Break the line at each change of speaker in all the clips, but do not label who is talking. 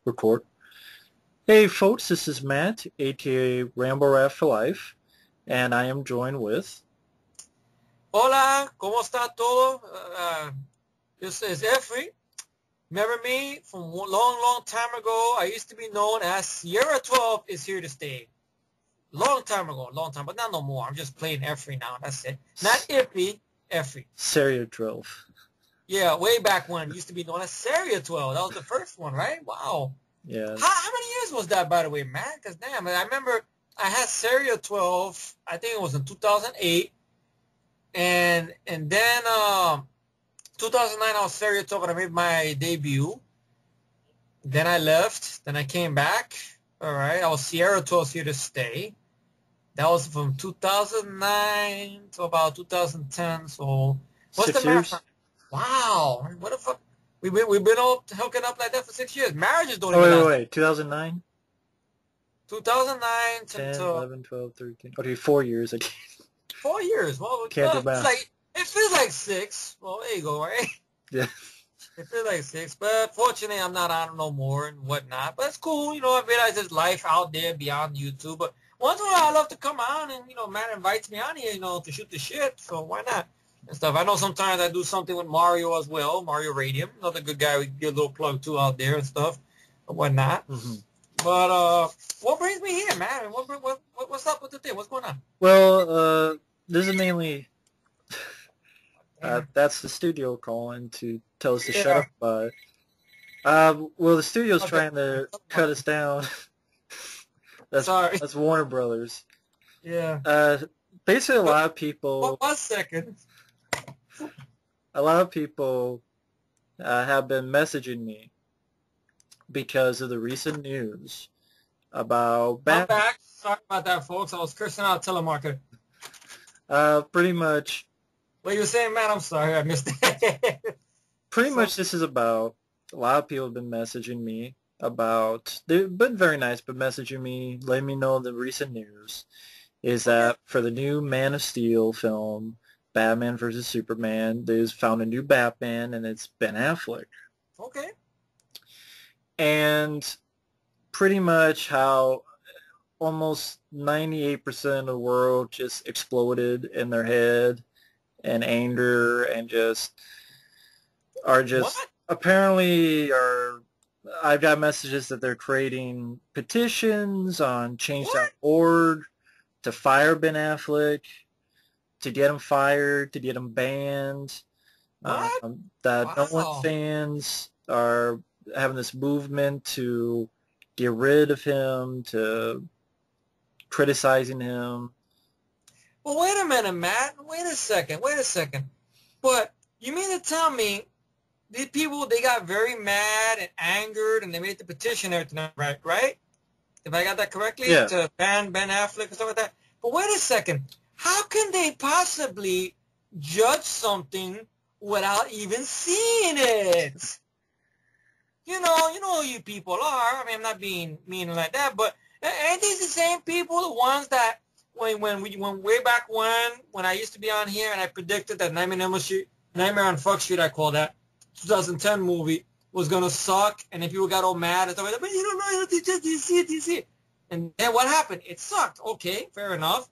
Record. Hey folks, this is Matt, aka Rambo Rat for Life, and I am joined with...
Hola, ¿cómo está todo? This is Efree. Remember me from a long, long time ago? I used to be known as Sierra 12 is here to stay. Long time ago, but not no more. I'm just playing Efree now. That's it. Not Iffy, Efree.
Seria 12.
Yeah, way back when. Used to be known as Sierra 12. That was the first one, right? Wow.
Yeah.
How many years was that, by the way, man? Because damn, I remember I had Sierra 12. I think it was in 2008. And then 2009 I was Seria 12 and I made my debut. Then I left. Then I came back. All right. I was Sierra 12 here to stay. That was from 2009 to about 2010. So what's the
6 years?
math? Wow. What the fuck? We've been all hooking up like that for 6 years. Marriages don't
Oh,
even last.
wait. 2009?
2009
10,
to
11, 12, 13. Okay, 4 years. I
4 years. Well,
can't do
it's
math.
like it feels like 6. Well, there you go, right?
Yeah.
It feels like 6, but fortunately I'm not on no more and whatnot. But it's cool, I realize there's life out there beyond YouTube. But once in a while I love to come on and, Matt invites me on here, to shoot the shit. So why not? And stuff. I know sometimes I do something with Mario as well, Mario Radium. Another good guy we can get a little plug to out there and stuff and whatnot.
Mm-hmm.
But what brings me here, man? What's up with the thing? What's going on?
Well, this is mainly... that's the studio calling to tell us to shut up about it. Well, the studio's trying to cut us down.
Sorry.
That's Warner Brothers.
Yeah.
Basically, a lot of people...
1 second.
A lot of people have been messaging me because of the recent news about
I'm back. Sorry about that, folks. I was cursing out telemarketer.
Pretty much...
What you were saying, man? I'm sorry. I missed it.
Pretty much this is about... A lot of people have been messaging me about... They've been very nice, but messaging me, letting me know the recent news is that for the new Man of Steel film, Batman versus Superman, they've found a new Batman, and it's Ben Affleck.
Okay.
And pretty much how almost 98% of the world just exploded in their head and anger and just are just
What?
apparently are... I've got messages that they're creating petitions on change.org to fire Ben Affleck, to get him fired, to get him banned.
What?
That
Wow.
Nolan fans are having this movement to get rid of him, to criticizing him.
Well, wait a minute, Matt. Wait a second. But you mean to tell me these people, they got very mad and angered and they made the petition and everything, right? If I got that correctly?
Yeah.
To ban Ben Affleck and stuff like that. But wait a second. How can they possibly judge something without even seeing it? You know who you people are. I mean, I'm not being mean like that, but ain't these the same people, the ones that when way back when I used to be on here and I predicted that Nightmare on Fuck Street, I call that 2010 movie was gonna suck, and then people got all mad and stuff like that. But you don't know, you see it. And then what happened? It sucked. Okay, fair enough.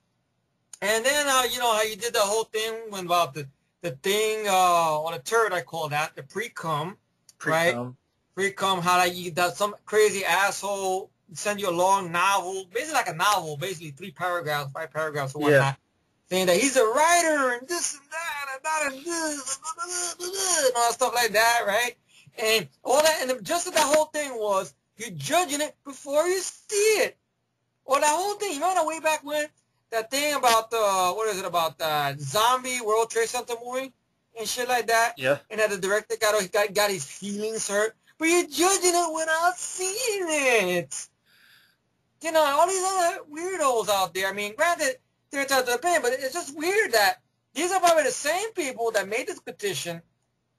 And then you know how you did the whole thing when about the thing or the turd, I call that the pre-cum, right? Pre-cum, how that some crazy asshole send you a long novel, basically like a novel, basically 3 paragraphs, 5 paragraphs or whatnot, saying that he's a writer and this and that and that and this and all that stuff like that, right? And all that, and just that whole thing was you're judging it before you see it. Or that whole thing, you remember way back when that thing about the zombie World Trade Center movie and shit like that?
Yeah.
And that the director got his feelings hurt, but you're judging it without seeing it. You know, all these other weirdos out there. I mean, granted, they're entitled to their opinion, but it's just weird that these are probably the same people that made this petition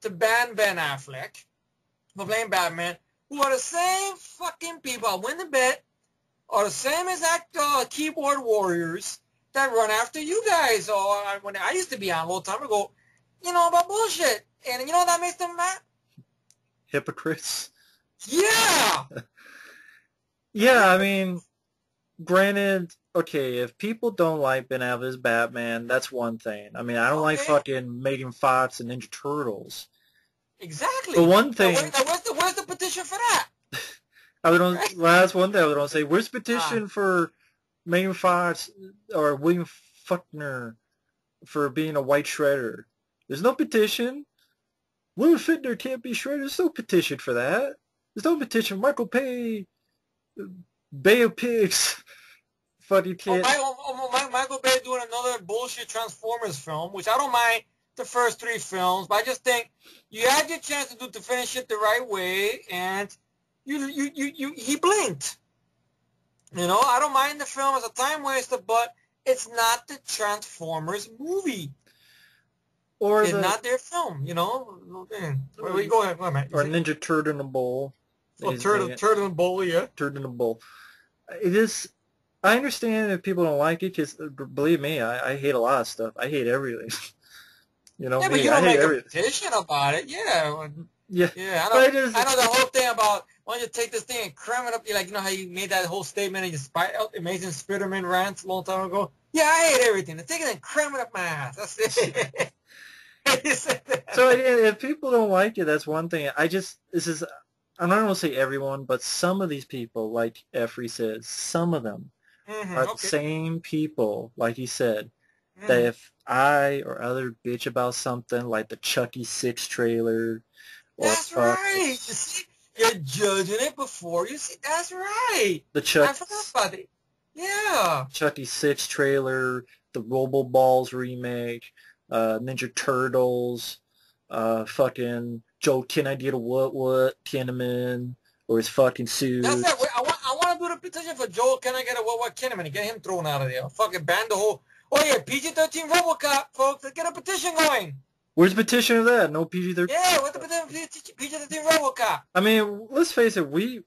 to ban Ben Affleck for playing Batman, who are the same fucking people, I win the bet, are the same exact keyboard warriors that run after you guys. Or when I used to be on a long time ago, about bullshit. And you know what that makes them mad?
Hypocrites.
Yeah.
Yeah, I mean, granted, okay, if people don't like Ben Affleck's Batman, that's one thing. I mean, I don't like
Okay,
fucking Megan Fox and Ninja Turtles. But
exactly.
one
Now,
thing
where's the petition for that?
I would on,
Right?
well, that's one thing I would want to say. Where's the
Ah,
petition for Megan Fox or William Faulkner for being a white shredder? There's no petition. William Fichtner can't be shredded. There's no petition for that. There's no petition. Michael Pay, Bay of Pigs, fucking can't.
Michael Bay doing another bullshit Transformers film, which I don't mind the first three films, but I just think you had your chance to finish it the right way, and he blinked. You know, I don't mind the film as a time waster, but it's not the Transformers movie.
Or
It's
the
not their film, you know. Go ahead, Matt. You
or
say?
Ninja Turd in a bowl.
Oh,
He's making it
turtle and bowl, yeah.
turd in a bowl. It is. I understand if people don't like it because believe me, I hate a lot of stuff. I hate everything. You know
Yeah, but
me,
you
I
don't
hate
make a
everything.
petition about it. Yeah,
Yeah,
yeah.
but it is.
I know the whole thing about why don't you take this thing and cram it up. You like, you know how you made that whole statement in your Amazing Spider-Man rants a long time ago. Yeah, I hate everything. Take it and cram it up my ass. That's it. You said that.
So if people don't like it, that's one thing. This is, I'm not going to say everyone, but some of these people, like Efree said, some of them are the
Okay.
same people, like he said, that
hmm
if I or other bitch about something like the Chucky 6 trailer or
That's
fuck
right. You see, you're judging it before you see. That's right.
the
I forgot about it. Yeah.
Chucky 6 trailer, the Robo Balls remake, Ninja Turtles, fucking Joe Can I Get a What Kinnaman, or his fucking
That's it.
suits.
I want to do the petition for Joel. Can I get a what Kinnaman and get him thrown out of there? Fucking ban the whole. Oh yeah, PG-13 RoboCop, folks. Let's get a petition going.
Where's the petition of that? No PG-13.
Yeah, what the petition? PG-13 RoboCop.
I mean, let's face it. We've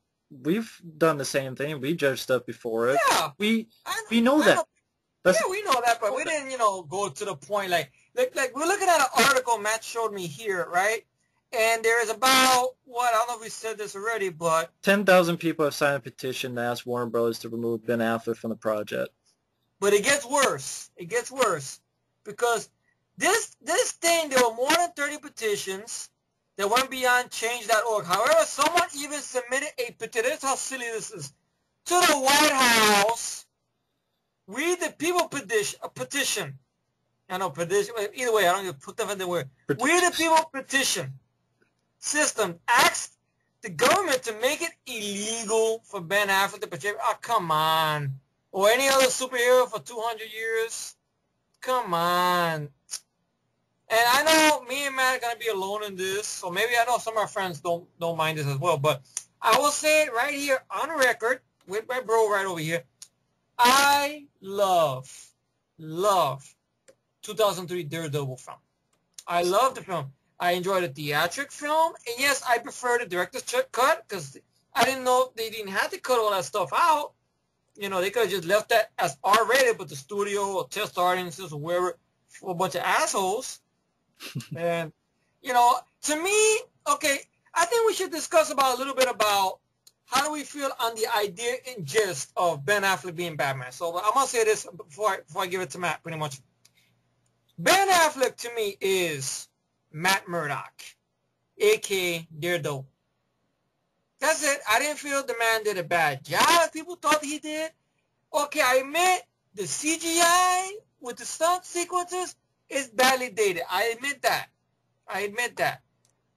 done the same thing. We judged stuff before it.
Yeah,
We
I
we know
I know.
that. That's
Yeah, we know that, but we didn't, go to the point like we're looking at an article Matt showed me here, right? And there is about what I don't know if we said this already, but
10,000 people have signed a petition to ask Warner Brothers to remove Ben Affleck from the project.
it gets worse. It gets worse because this thing there were more than 30 petitions that went beyond change.org. However, someone even submitted a petition. This is how silly this is to the White House. We the people petition. I know petition. Either way, I don't even put them in the word. We the people petition system asked the government to make it illegal for Ben Affleck to portray. Oh, come on. Or any other superhero for 200 years. Come on. And I know me and Matt are going to be alone in this, so maybe I know some of our friends don't mind this as well, but I will say it right here on record with my bro right over here. I love 2003 Daredevil film. I love the film. I enjoyed the theatric film, and yes, I prefer the director's cut because I didn't know they didn't have to cut all that stuff out. They could have just left that as R-rated, but the studio or test audiences or wherever for a bunch of assholes. And to me, okay, I think we should discuss a little bit about how do we feel on the idea and gist of Ben Affleck being Batman. So I'm gonna say this before I give it to Matt, pretty much. Ben Affleck to me is Matt Murdock, a.k.a. Daredevil. That's it. I didn't feel the man did a bad job. People thought he did. Okay, I admit the CGI with the stunt sequences is badly dated. I admit that.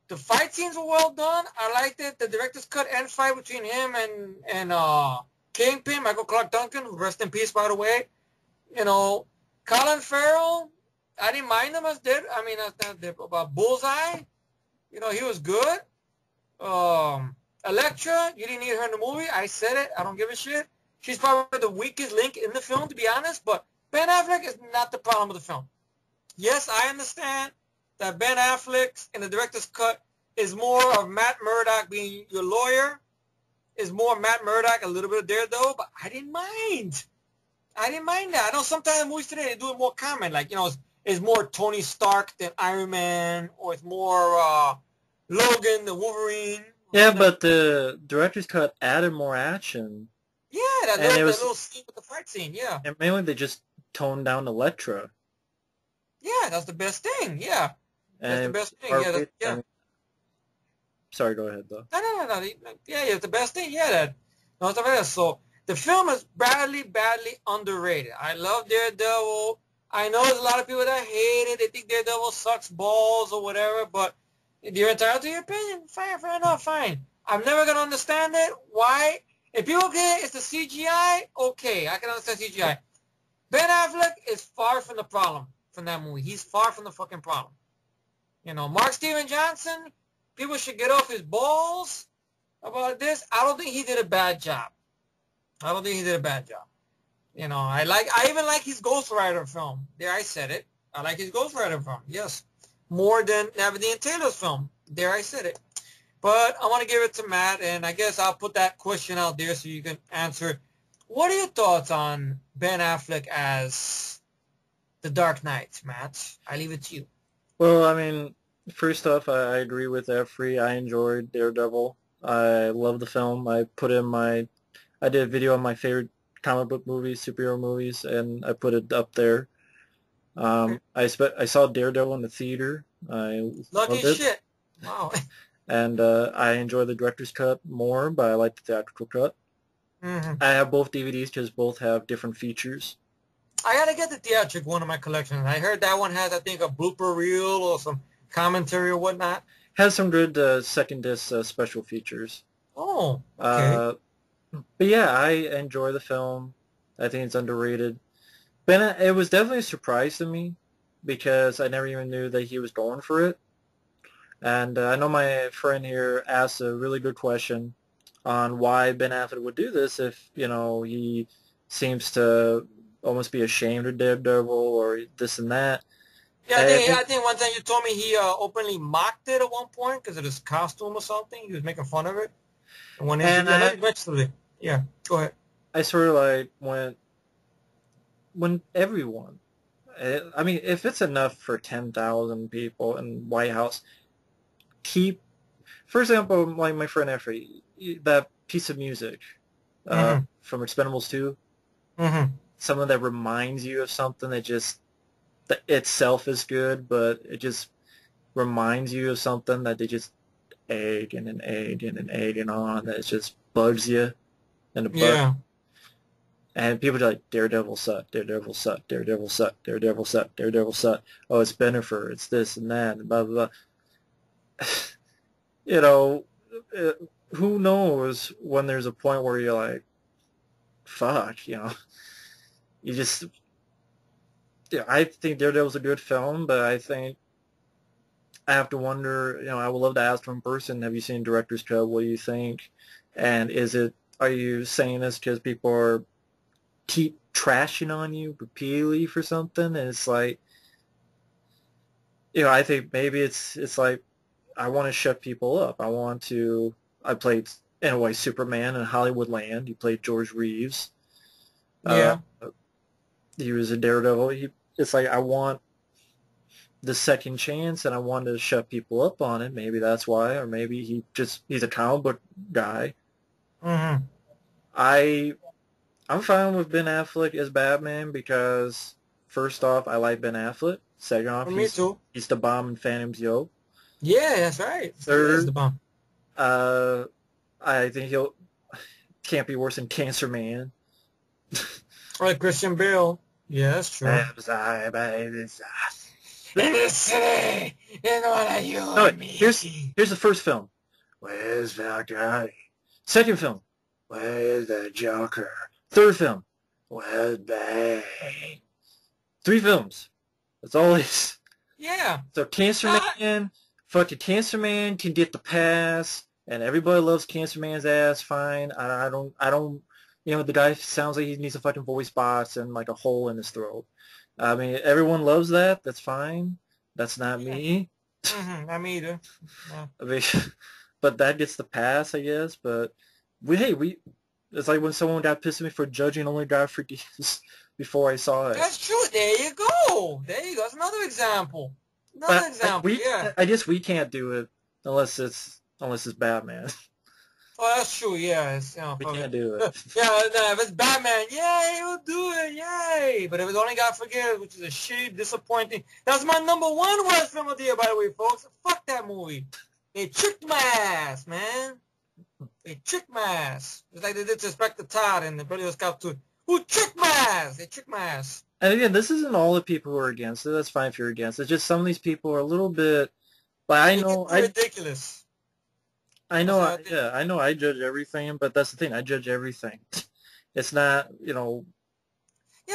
The fight scenes were well done. I liked it. The director's cut end fight between him and Kingpin, Michael Clark Duncan, rest in peace, by the way. Colin Farrell, I didn't mind him as did. I mean, about Bullseye. He was good. Elektra, you didn't need her in the movie. I said it. I don't give a shit. She's probably the weakest link in the film, to be honest. But Ben Affleck is not the problem with the film. Yes, I understand that Ben Affleck in the director's cut is more of Matt Murdock being your lawyer. Is more Matt Murdock, a little bit of Daredevil, but I didn't mind. That. I know sometimes movies today they do it more common, like it's more Tony Stark than Iron Man, or it's more Logan than Wolverine.
Yeah, but the director's cut added more action
that
And it was,
little scene with the fight scene. Yeah.
and mainly they just toned down Elektra.
Yeah, that's the best thing. Yeah, that's
And
the
it was
best thing. Yeah,
R-rated. I
yeah.
mean, sorry, go ahead though.
No. Yeah, yeah, the best thing. Yeah, that. No, it's the best. So the film is badly underrated. I love Daredevil. I know there's a lot of people that hate it. They think Daredevil sucks balls or whatever, but you're entitled to your opinion. Fine, fair enough, fine. I'm never gonna understand it. Why? If people get it, it's the CGI. Okay, I can understand CGI. Ben Affleck is far from the problem from that movie. He's far from the fucking problem. You know, Mark Steven Johnson, people should get off his balls about this. I don't think he did a bad job. I don't think he did a bad job. You know, I even like his Ghost Rider film. There, I said it. I like his Ghost Rider film. Yes, more than Navadine Taylor's film. There, I said it. But I want to give it to Matt, and I guess I'll put that question out there so you can answer. What are your thoughts on Ben Affleck as the Dark Knight, Matt? I leave it to you.
Well, I mean, first off, I agree with Efree. I enjoyed Daredevil. I love the film. I did a video on my favorite comic book movies, superhero movies, and I put it up there.
Okay.
I saw Daredevil in the theater. I
Lucky
loved it,
shit. Wow.
and I enjoy the director's cut more, but I like the theatrical cut.
hmm
I have both DVDs because both have different features.
I gotta get the theatric one in my collection. I heard that one has, I think, a blooper reel or some commentary or whatnot.
Has some good second disc special features.
Oh, okay.
Uh, but yeah, I enjoy the film. I think it's underrated. But it was definitely a surprise to me because I never even knew that he was going for it. And I know my friend here asked a really good question on why Ben Affleck would do this if, he seems to almost be ashamed of Daredevil or this and that.
Yeah,
And,
I think one time you told me he openly mocked it at one point because of his costume or something. He was making fun of it in one
and
interview. Eventually. Yeah, go ahead.
I sort of like when everyone, I mean, if it's enough for 10,000 people in White House, keep, for example, like my friend Efree, that piece of music
Mm-hmm.
from Expendables 2,
Mm-hmm.
something that reminds you of something that itself is good, but it just reminds you of something that they just egging on, that it just bugs you in the butt.
Yeah.
And people are like, Daredevil suck, Daredevil suck, Daredevil suck, Daredevil suck, Daredevil suck. Oh, it's Bennifer, it's this and that, and blah, blah, blah. You know, uh, who knows when there's a point where you're like, fuck, you just, yeah, I think Daredevil's a good film, but I think I have to wonder, I would love to ask one person, have you seen Director's Cut? What do you think? And are you saying this because people keep trashing on you repeatedly for something? And it's like, I think maybe it's like, I want to shut people up. I played, in a way, Superman in Hollywood Land. He played George Reeves. Uh,
Yeah.
he was a Daredevil. It's like, I want the second chance, and I wanted to shut people up on it. Maybe that's why, or maybe he's a comic book guy.
Mm-hmm.
I'm fine with Ben Affleck as Batman because first off, I like Ben Affleck. Second off,
Me too.
he's the bomb in Phantom's Yo.
Yeah, that's right. He is the
Third,
bomb.
I think can't be worse than Cancer Man.
Right, Christian Bale. Yeah, that's true. In the city, in order you
No,
and me.
here's the first film. Where's Valkyrie? Second film. Where's the Joker? Third film. Where's Bane? 3 films. That's all it is.
Yeah.
So Cancer Man, fucking Cancer Man can get the pass, and everybody loves Cancer Man's ass. Fine. I don't. The guy sounds like he needs a fucking voice box and like a hole in his throat. I mean, everyone loves that. That's fine. That's not me.
Mm-hmm. Not me either. Yeah.
I mean, but that gets the pass, I guess. But it's like when someone got pissed at me for judging only God Forgives before I saw it.
That's true. There you go. There you go. That's another example. Yeah.
I guess we can't do it unless it's Batman.
Oh, that's true. Yeah, it's,
We
fuck it.
can't do it.
Yeah, no, if it's Batman, yay, he'll do it, yay. But if it's only God Forgives, which is a shitty, disappointing, that's my #1 worst film of the year, by the way, folks. Fuck that movie. They tricked my ass, man. They tricked my ass. It's like they did to Inspector Todd in the Beverly Hills Cop 2. Who tricked my ass? They tricked my ass.
And again, this isn't all the people who are against it. That's fine if you're against it. Just some of these people are a little bit. But
They get too ridiculous. That's how I think.
yeah, I know I judge everything, but that's the thing. I judge everything. It's not,
Yeah,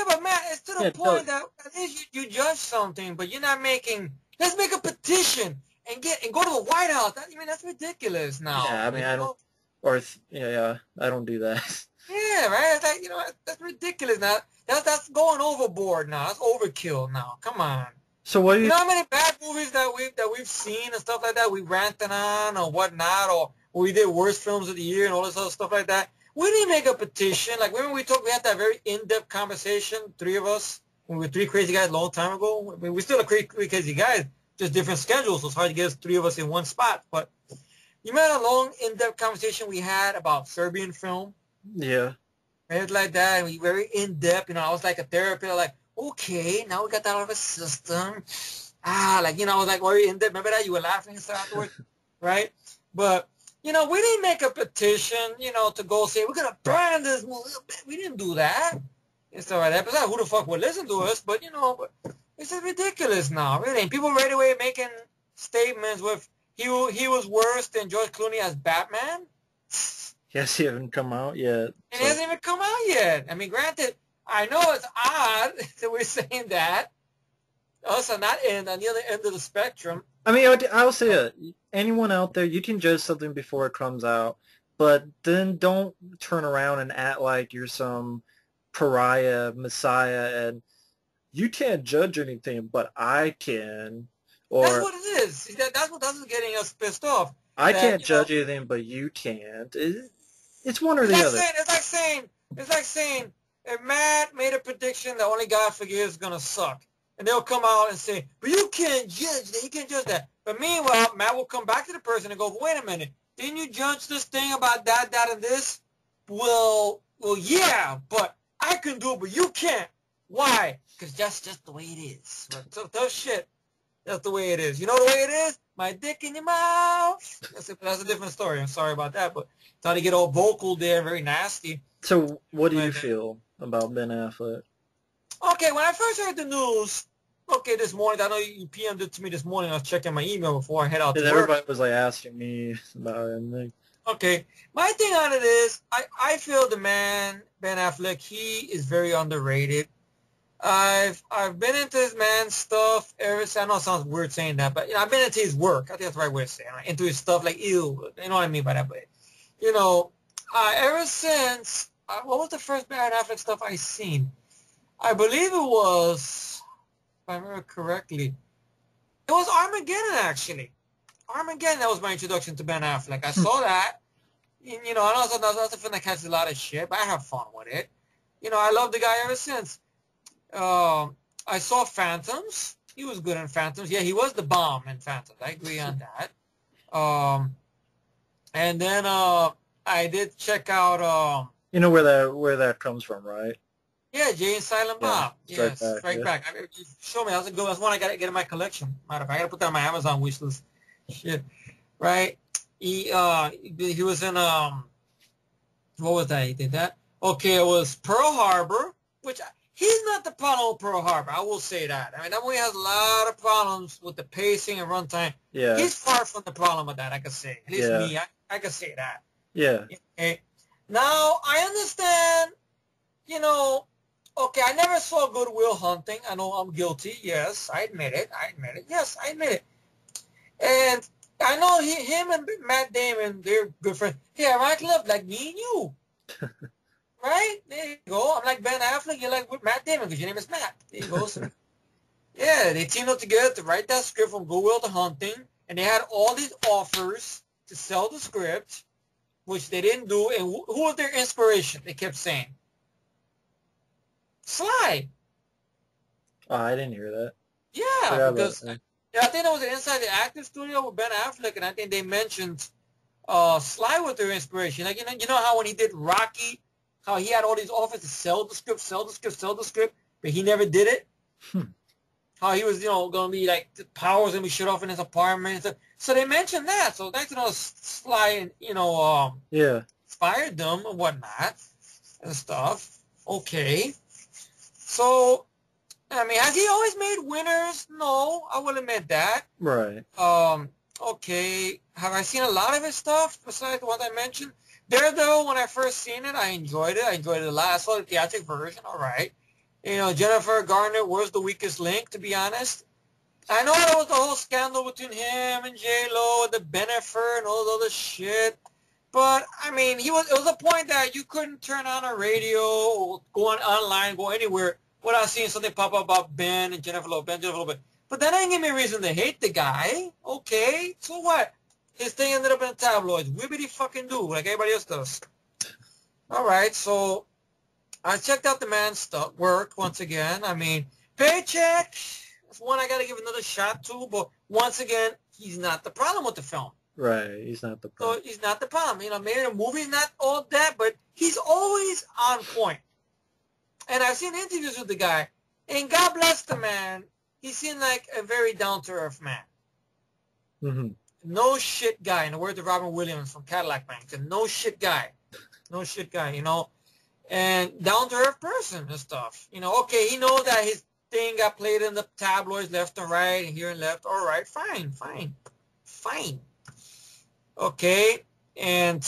but man, it's to the
yeah,
point that at least you judge something, but you're not making. Let's make a petition and go to the White House. That's ridiculous now.
yeah. I mean, I don't, or yeah, I don't do that.
Yeah, right. It's like that's ridiculous now. That's going overboard now. That's overkill now. Come on.
So what do
You
you?
know how many bad movies that we've seen and stuff like that we ranted on or whatnot, or we did worst films of the year and all this other stuff like that. We didn't make a petition. Like when we had that very in-depth conversation, three of us, when we were three crazy guys a long time ago. I mean, we're still a three crazy guys, just different schedules, so it's hard to get us three of us in one spot. But you remember a long in-depth conversation we had about Serbian film?
Yeah.
Right, like that. And we very in-depth. I was like a therapist, like, okay, now we got that out of the system. I was like very in-depth. Remember that? You were laughing and stuff afterwards, right? But, we didn't make a petition, to go say, we're going to ban this movie. We didn't do that. And stuff like that. Besides, who the fuck would listen to us? But, it's just ridiculous now, really. And people right away making statements with, he was worse than George Clooney as Batman.
Yes, he hasn't come out yet.
And it hasn't even come out yet. I mean, granted, I know it's odd that we're saying that. Us on that end, on the other end of the spectrum.
I mean, I'll say it. Anyone out there, you can judge something before it comes out, but then don't turn around and act like you're some pariah, messiah, and you can't judge anything, but I can.
That's
Or
what it is. See, that's what's getting us pissed off.
I can't judge anything, but you can't. It's one or the other.
It's like saying, if Matt made a prediction that only God Forgives is gonna suck, and they'll come out and say, but you can't judge that. You can't judge that. But meanwhile, Matt will come back to the person and go, wait a minute, didn't you judge this thing about that, and this? Well, yeah, but I can do it, but you can't. Why? Because that's just the way it is. So tough shit. That's the way it is. You know the way it is? My dick in your mouth. That's a different story. I'm sorry about that, but trying to get all vocal there, very nasty.
So what do you feel about Ben Affleck?
Okay, when I first heard the news, this morning, I know you PM'd it to me this morning. I was checking my email before I head out to work.
Everybody was like asking me about it.
Okay, my thing on it is, I feel the man, Ben Affleck, he is very underrated. I've been into this man's stuff ever since. I know it sounds weird saying that, but I've been into his work. I think that's the right way to say it. Into his stuff, like ew, you know what I mean by that. But ever since what was the first Ben Affleck stuff I seen? I believe it was, if I remember correctly, it was Armageddon actually. Armageddon, that was my introduction to Ben Affleck. I saw that. And, I know that's a film that catches a lot of shit, but I have fun with it. I love the guy ever since. I saw Phantoms. He was good in Phantoms. Yeah, he was the bomb in Phantoms. I agree on that. And then I did check out.
You know where that comes from, right?
Yeah, Jay and Silent Bob.
Yeah,
Strike Back. Show me. That's a good. That's one I got to get in my collection. Matter of fact, I got to put that on my Amazon wish list. Shit, right? He was in what was that? He did that. Okay, it was Pearl Harbor, which. He's not the problem with Pearl Harbor. I will say that. I mean, that movie has a lot of problems with the pacing and runtime.
Yeah.
He's far from the problem with that, I could say. At least me, I could say that.
Yeah.
Okay. Now, I understand, okay, I never saw Good Will Hunting. I know I'm guilty. Yes, I admit it. Yes, I admit it. And I know him and Matt Damon, they're good friends. Hey, ironically enough, like me and you. Right? There you go. I'm like Ben Affleck. You're like Matt Damon because your name is Matt. There you go. Yeah, they teamed up together to write that script from Good Will to Hunting, and they had all these offers to sell the script, which they didn't do. And who was their inspiration? They kept saying Sly.
Oh, I didn't hear that.
Yeah, because I think that was inside the acting studio with Ben Affleck, and I think they mentioned Sly was their inspiration. Like, you know how when he did Rocky, how he had all these offers to sell the script, but he never did it?
Hmm.
How he was, going to be like, the power's going to be shut off in his apartment and stuff. So they mentioned that. So that's, Sly, and,
Yeah.
inspired them and whatnot and stuff. Okay. So, I mean, has he always made winners? No, I will admit that.
Right.
Okay. Have I seen a lot of his stuff besides what I mentioned? Daredevil, when I first seen it, I enjoyed it. I enjoyed it a lot. I saw the theatric version. All right. Jennifer Garner was the weakest link, to be honest. I know there was the whole scandal between him and J-Lo and the Bennifer and all this other shit. But, I mean, it was a point that you couldn't turn on a radio or go online, go anywhere without seeing something pop up about Ben and Jennifer Lopez. But that ain't give me a reason to hate the guy. Okay, so what? His thing ended up in the tabloids. Wibbity fucking do, like everybody else does. All right, so I checked out the man's work once again. I mean, Paycheck is one I got to give another shot to. But once again, he's not the problem with the film.
Right, he's not the problem.
So he's not the problem. Maybe the movie's not all that, but he's always on point. And I've seen interviews with the guy, and God bless the man. He seemed like a very down-to-earth man.
Mm-hmm.
No shit guy, in the words of Robin Williams from Cadillac Bank. No shit guy. No shit guy, And down-to-earth person and stuff. Okay, he knows that his thing got played in the tabloids left and right, and here and left. All right, fine. Okay, and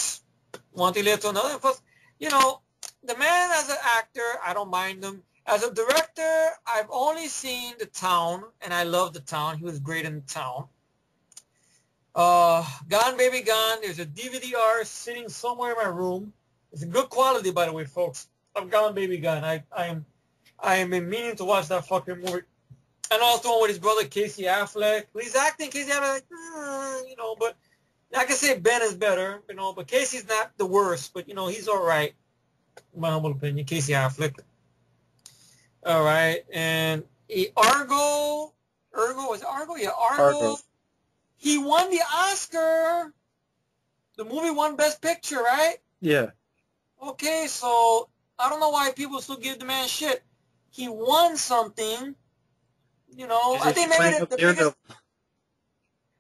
one thing led to another. Plus, the man as an actor, I don't mind him. As a director, I've only seen The Town, and I love The Town. He was great in The Town. Gone Baby Gone. There's a DVD-R sitting somewhere in my room. It's a good quality, by the way, folks. Of Gone Baby Gone. I am in meaning to watch that fucking movie. And also one with his brother Casey Affleck. He's acting Casey Affleck, but I can say Ben is better, but Casey's not the worst, but he's all right. In my humble opinion, Casey Affleck. All right, and Argo, was it Argo? Yeah, Argo. He won the Oscar. The movie won Best Picture, right?
Yeah.
Okay, so I don't know why people still give the man shit. He won something. I think maybe the biggest. But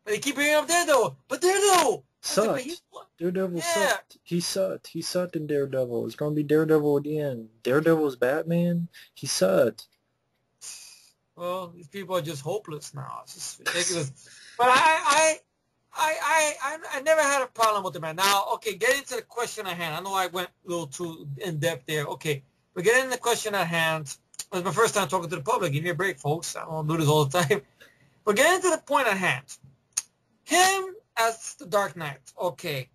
they keep bringing up Daredevil. But Daredevil
sucked. Daredevil sucked. He sucked. He sucked in Daredevil. It's gonna be Daredevil again. Daredevil's Batman. He sucked.
Well, these people are just hopeless now. It's just ridiculous. But I never had a problem with the man. Now, okay, getting to the question at hand. I know I went a little too in depth there. Okay, but getting to the question at hand. It was my first time talking to the public. Give me a break, folks. I don't do this all the time. But getting to the point at hand. Him as the Dark Knight. Okay.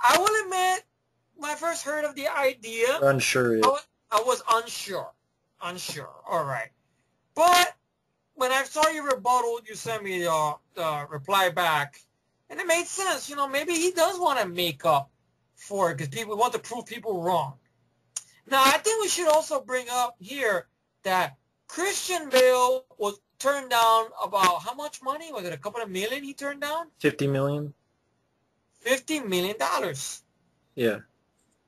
I will admit, when I first heard of the idea,
unsure.
I was unsure. All right. But when I saw your rebuttal, you sent me the reply back, and it made sense. Maybe he does want to make up for it because people want to prove people wrong. Now, I think we should also bring up here that Christian Bale was turned down about how much money? Was it a couple of million he turned down?
$50 million.
$50 million.
Yeah.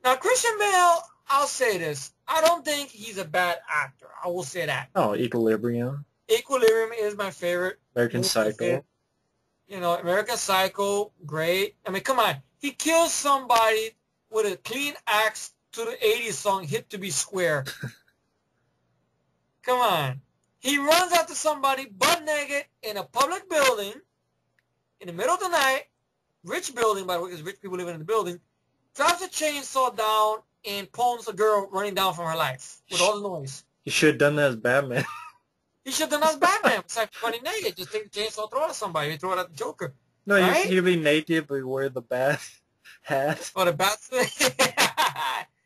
Now, Christian Bale, I'll say this. I don't think he's a bad actor. I will say that.
Oh, Equilibrium.
Equilibrium is my favorite.
American Psycho.
American Psycho, great. I mean, come on. He kills somebody with a clean axe to the 80s song, Hit to Be Square. Come on. He runs after somebody butt naked in a public building in the middle of the night, rich building, by the way, because rich people live in the building, drops a chainsaw down and pulls a girl running down from her life with all the noise.
He should have done that as Batman.
He should have done that as Batman. Besides running naked, just take the chainsaw, throw it at somebody, throw it at the Joker.
No,
right?
he'd be naked, but he'd wear the bat hat.
Or the bat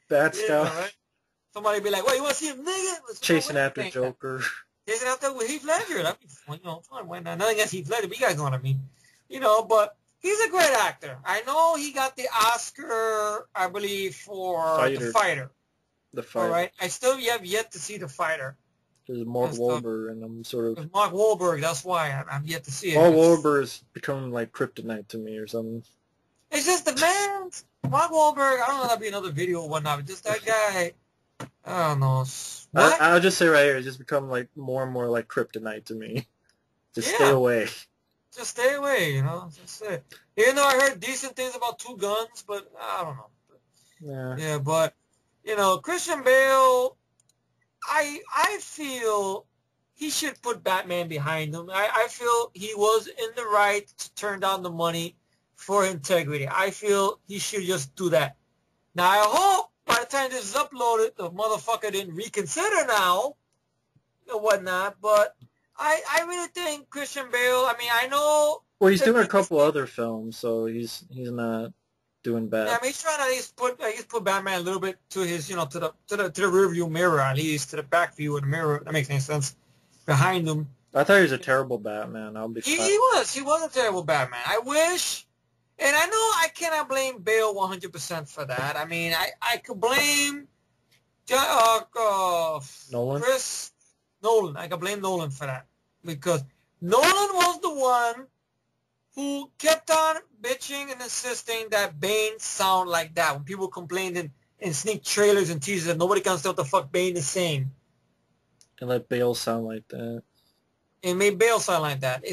Bat stuff.
Right? Somebody be like, "Well, you want to see him naked?"
Chasing after Joker.
Chasing after Heath Ledger. That'd be fun, fun. Nothing against Heath Ledger, but you guys know what I mean. But he's a great actor. I know he got the Oscar, I believe, for The Fighter.
The Fighter.
All right. I still have yet to see The Fighter.
There's Mark Wahlberg, and I'm sort of...
There's Mark Wahlberg, that's why I'm yet to see it.
Mark Wahlberg is becoming like kryptonite to me or something.
It's just the man, Mark Wahlberg. I don't know, that'd be another video or whatnot, but just that guy. I don't know. What?
I'll just say right here, it's just become like more and more like kryptonite to me. Just stay
Yeah.
away.
Just stay away, you know. Just say. Even though I heard decent things about Two Guns, but I don't know.
Yeah.
Yeah, but you know, Christian Bale, I feel he should put Batman behind him. I feel he was in the right to turn down the money for integrity. I feel he should just do that. Now I hope by the time this is uploaded, the motherfucker didn't reconsider now or whatnot. But I really think Christian Bale. I mean, I know
Well, he's
the
doing a
biggest
couple
thing.
other films, so he's not doing
Yeah,
bad.
I mean, he's trying to at least put Batman a little bit to his, to the rear view mirror, at least to the back view of the mirror. That makes any sense. Behind him,
I thought he was a terrible Batman. I'll be fine.
he was a terrible Batman. I wish, and I know I cannot blame Bale 100% for that. I mean, I could blame
Nolan?
Chris Nolan. I could blame Nolan for that because Nolan was the one who kept on bitching and insisting that Bane sound like that. When people complained in sneak trailers and teasers that nobody can understand what the fuck Bane is saying.
And let Bale sound like that.
It made Bale sound like that.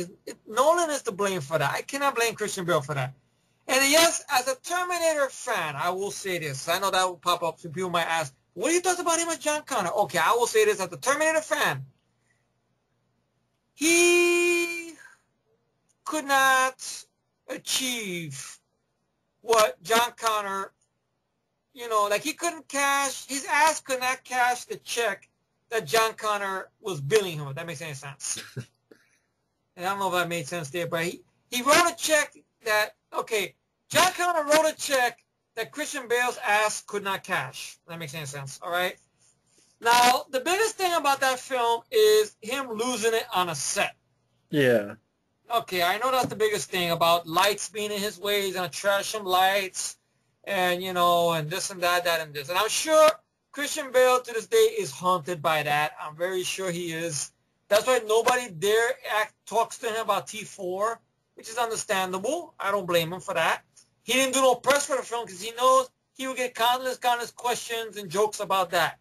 Nolan is to blame for that. I cannot blame Christian Bale for that. And yes, as a Terminator fan, I will say this. I know that will pop up. Some people might ask, what do you thought about him as John Connor? Okay, I will say this. As a Terminator fan, he could not achieve what John Connor, like he couldn't cash, his ass could not cash the check that John Connor was billing him, if that makes any sense. And I don't know if that made sense there, but he wrote a check that, okay, John Connor wrote a check that Christian Bale's ass could not cash. If that makes any sense, all right? Now, the biggest thing about that film is him losing it on a set.
Yeah.
Okay, I know that's the biggest thing about lights being in his way. He's going to trash some lights and, and this and that and this. And I'm sure Christian Bale to this day is haunted by that. I'm very sure he is. That's why nobody dare talks to him about T4, which is understandable. I don't blame him for that. He didn't do no press for the film because he knows he will get countless questions and jokes about that.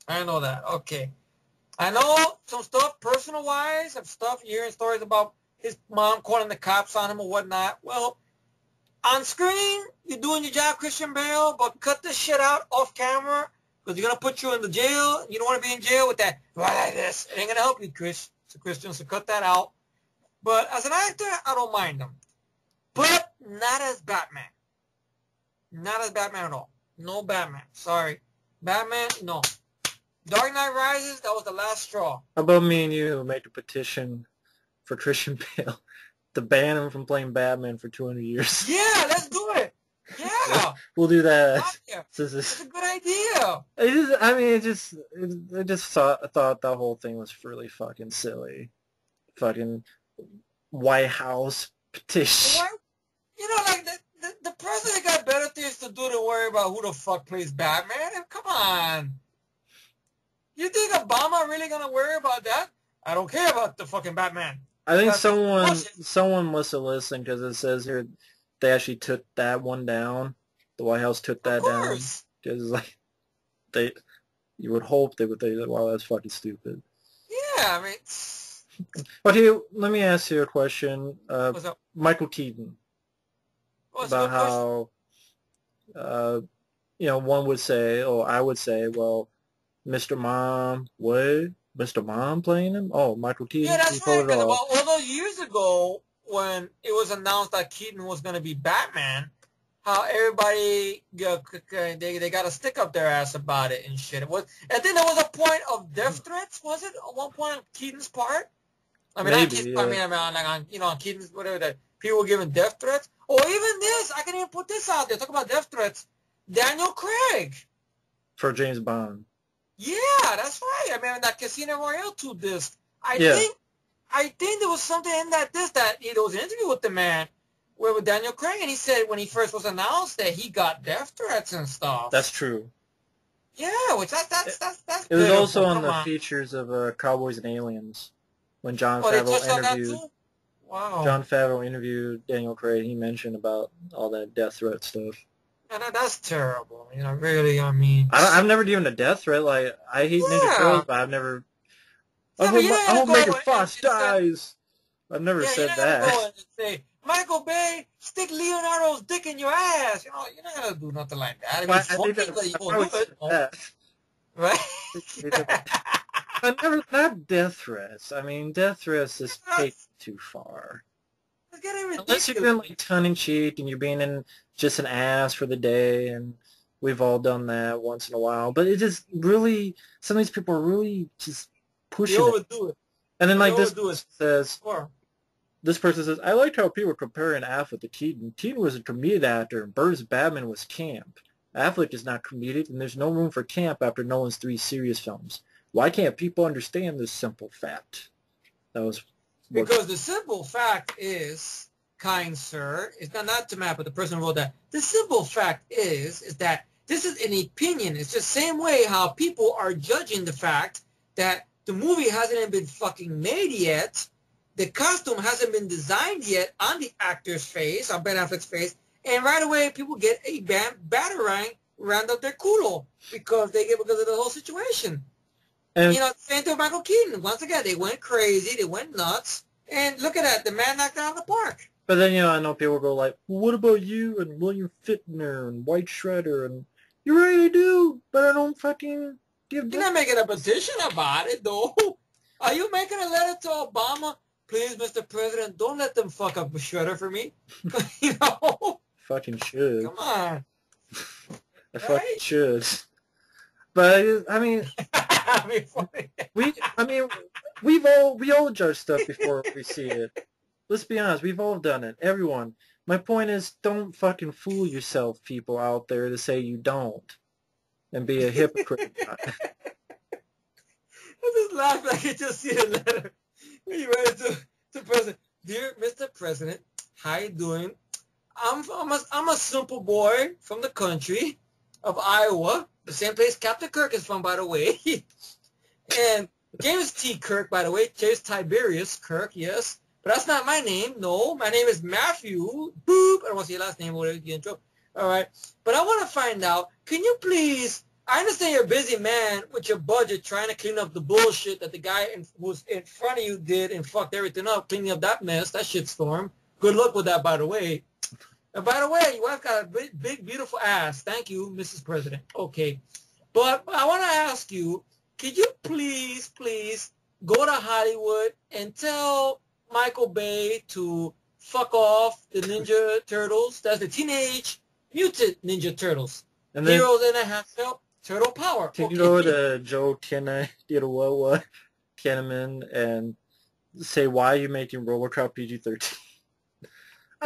I know that. Okay. I know some stuff personal-wise, some stuff, hearing stories about his mom calling the cops on him or whatnot. Well, on screen, you're doing your job, Christian Bale, but cut this shit out off camera because you're going to put you in the jail. You don't want to be in jail with that. Like this. It ain't going to help you, Chris. So, Christian, so cut that out. But as an actor, I don't mind him. But not as Batman. Not as Batman at all. No Batman. Sorry. Batman, no. Dark Knight Rises, that was the last straw.
How about me and you make a petition for Christian Bale to ban him from playing Batman for 200 years?
Yeah, let's do it. Yeah.
We'll do that.
Yeah.
This
That's
is,
a good idea.
I just thought the whole thing was really fucking silly. Fucking White House petition.
What? Like the president got better things to do than worry about who the fuck plays Batman. Come on. You think Obama really gonna worry about that? I don't care about the fucking Batman.
I think someone must have listened because it says here they actually took that one down. The White House took that down because like you would hope they would think, wow, that's fucking stupid.
Yeah, I mean.
Okay, let me ask you a question.
What's up?
Michael Keaton. About how, one would say, or I would say, well, Mr. Mom, what? Mr. Mom playing him? Oh, Michael Keaton.
Yeah, that's right. Because about all those years ago, when it was announced that Keaton was going to be Batman, how everybody they got a stick up their ass about it and shit. I think there was a point of death threats. Was it at one point on Keaton's part? I mean,
maybe, yeah.
on Keaton's whatever that people were giving death threats. Or even this, I can even put this out there. Talk about death threats. Daniel Craig.
For James Bond.
Yeah, that's right. I mean, that Casino Royale 2 disc. I think there was something in that disc that there was an interview with the man with Daniel Craig, and he said when he first was announced that he got death threats and stuff.
That's true.
Yeah, which that's
it was also on the features of Cowboys and Aliens when John Favreau interviewed.
Wow.
Jon Favreau interviewed Daniel Craig. He mentioned about all that death threat stuff.
And that's terrible. You know, really, I mean.
I've never given a death threat. Like, I hate Ninja
Yeah.
Turtles, but I've never.
Yeah, but you're
I
not
hope
gonna
Megan
go
Fox
and say,
dies. I've never
yeah, you're
said
not gonna
that.
go and say, Michael Bay, stick Leonardo's dick in your ass. You know, you're not gonna do nothing like that. I mean,
Well,
it's
I think
funny,
that
but you
I
won't
probably
do it,
said
no.
that.
Right?
They said that. But never, not death threats. I mean, death threats is taken too far.
It's getting
Unless you're
ridiculous.
doing like tongue in cheek and you're being in just an ass for the day, and we've all done that once in a while. But it just really, some of these people are really just
They
pushing it.
overdo it.
And then
They
like
overdo it.
this person says, I liked how people were comparing Affleck to Keaton. Keaton was a comedic actor, and Burr's Batman was camp. Affleck is not comedic, and there's no room for camp after Nolan's 3 serious films. Why can't people understand this simple fact? That was
Because the simple fact is, kind sir, it's not to map, but the person who wrote that. The simple fact is that this is an opinion. It's just the same way how people are judging the fact that the movie hasn't even been fucking made yet. The costume hasn't been designed yet on the actor's face, on Ben Affleck's face, and right away people get a batarang round up their culo because of the whole situation.
And,
you know, same thing with Michael Keaton. Once again, they went crazy, they went nuts, and look at that, the man knocked out of the park.
but then, I know people go like, well, what about you and William Fichtner and White Shredder? And you really do, but I don't fucking give
You're not making a petition about it, though. Are you making a letter to Obama? Please, Mr. President, don't let them fuck up Shredder for me. You know?
Fucking should.
Come on.
I fucking should. But I mean, we all judge stuff before we see it. Let's be honest, we've all done it. Everyone. My point is, don't fucking fool yourself, people out there, to say you don't, and be a hypocrite.
I just laugh like I just see the letter. You read it to the president. Dear Mr. President, how you doing? I'm a simple boy from the country of Iowa, the same place Captain Kirk is from, by the way. And James T. Kirk, by the way, James Tiberius Kirk, yes. But that's not my name. No, my name is Matthew. Boop. I don't want to say your last name. Whatever, get in trouble. All right. But I want to find out, can you please, I understand you're a busy man with your budget trying to clean up the bullshit that the guy who's in front of you did and fucked everything up, cleaning up that mess, that shitstorm. Good luck with that, by the way. And by the way, your wife got a big, beautiful ass. Thank you, Mrs. President. Okay. But I want to ask you, could you please go to Hollywood and tell Michael Bay to fuck off the Ninja Turtles? That's the Teenage Mutant Ninja Turtles. And then, Heroes in a Handheld Turtle Power.
Can you go to Joe Tienneman and say, why are you making RoboCop PG-13?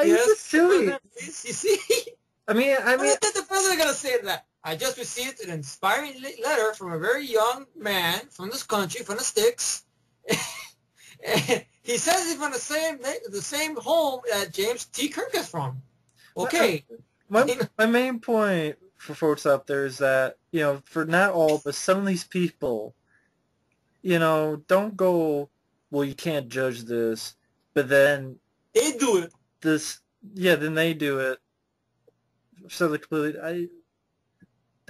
Yes,
it's silly.
You see?
I mean,
what is the president going to say to that? I just received an inspiring letter from a very young man from this country, from the sticks. And he says he's from the same home that James T. Kirk is from. Okay.
My main point for folks out there is that, for not all, but some of these people, don't go, well, you can't judge this, but then
they do it.
Then they do it. So
it's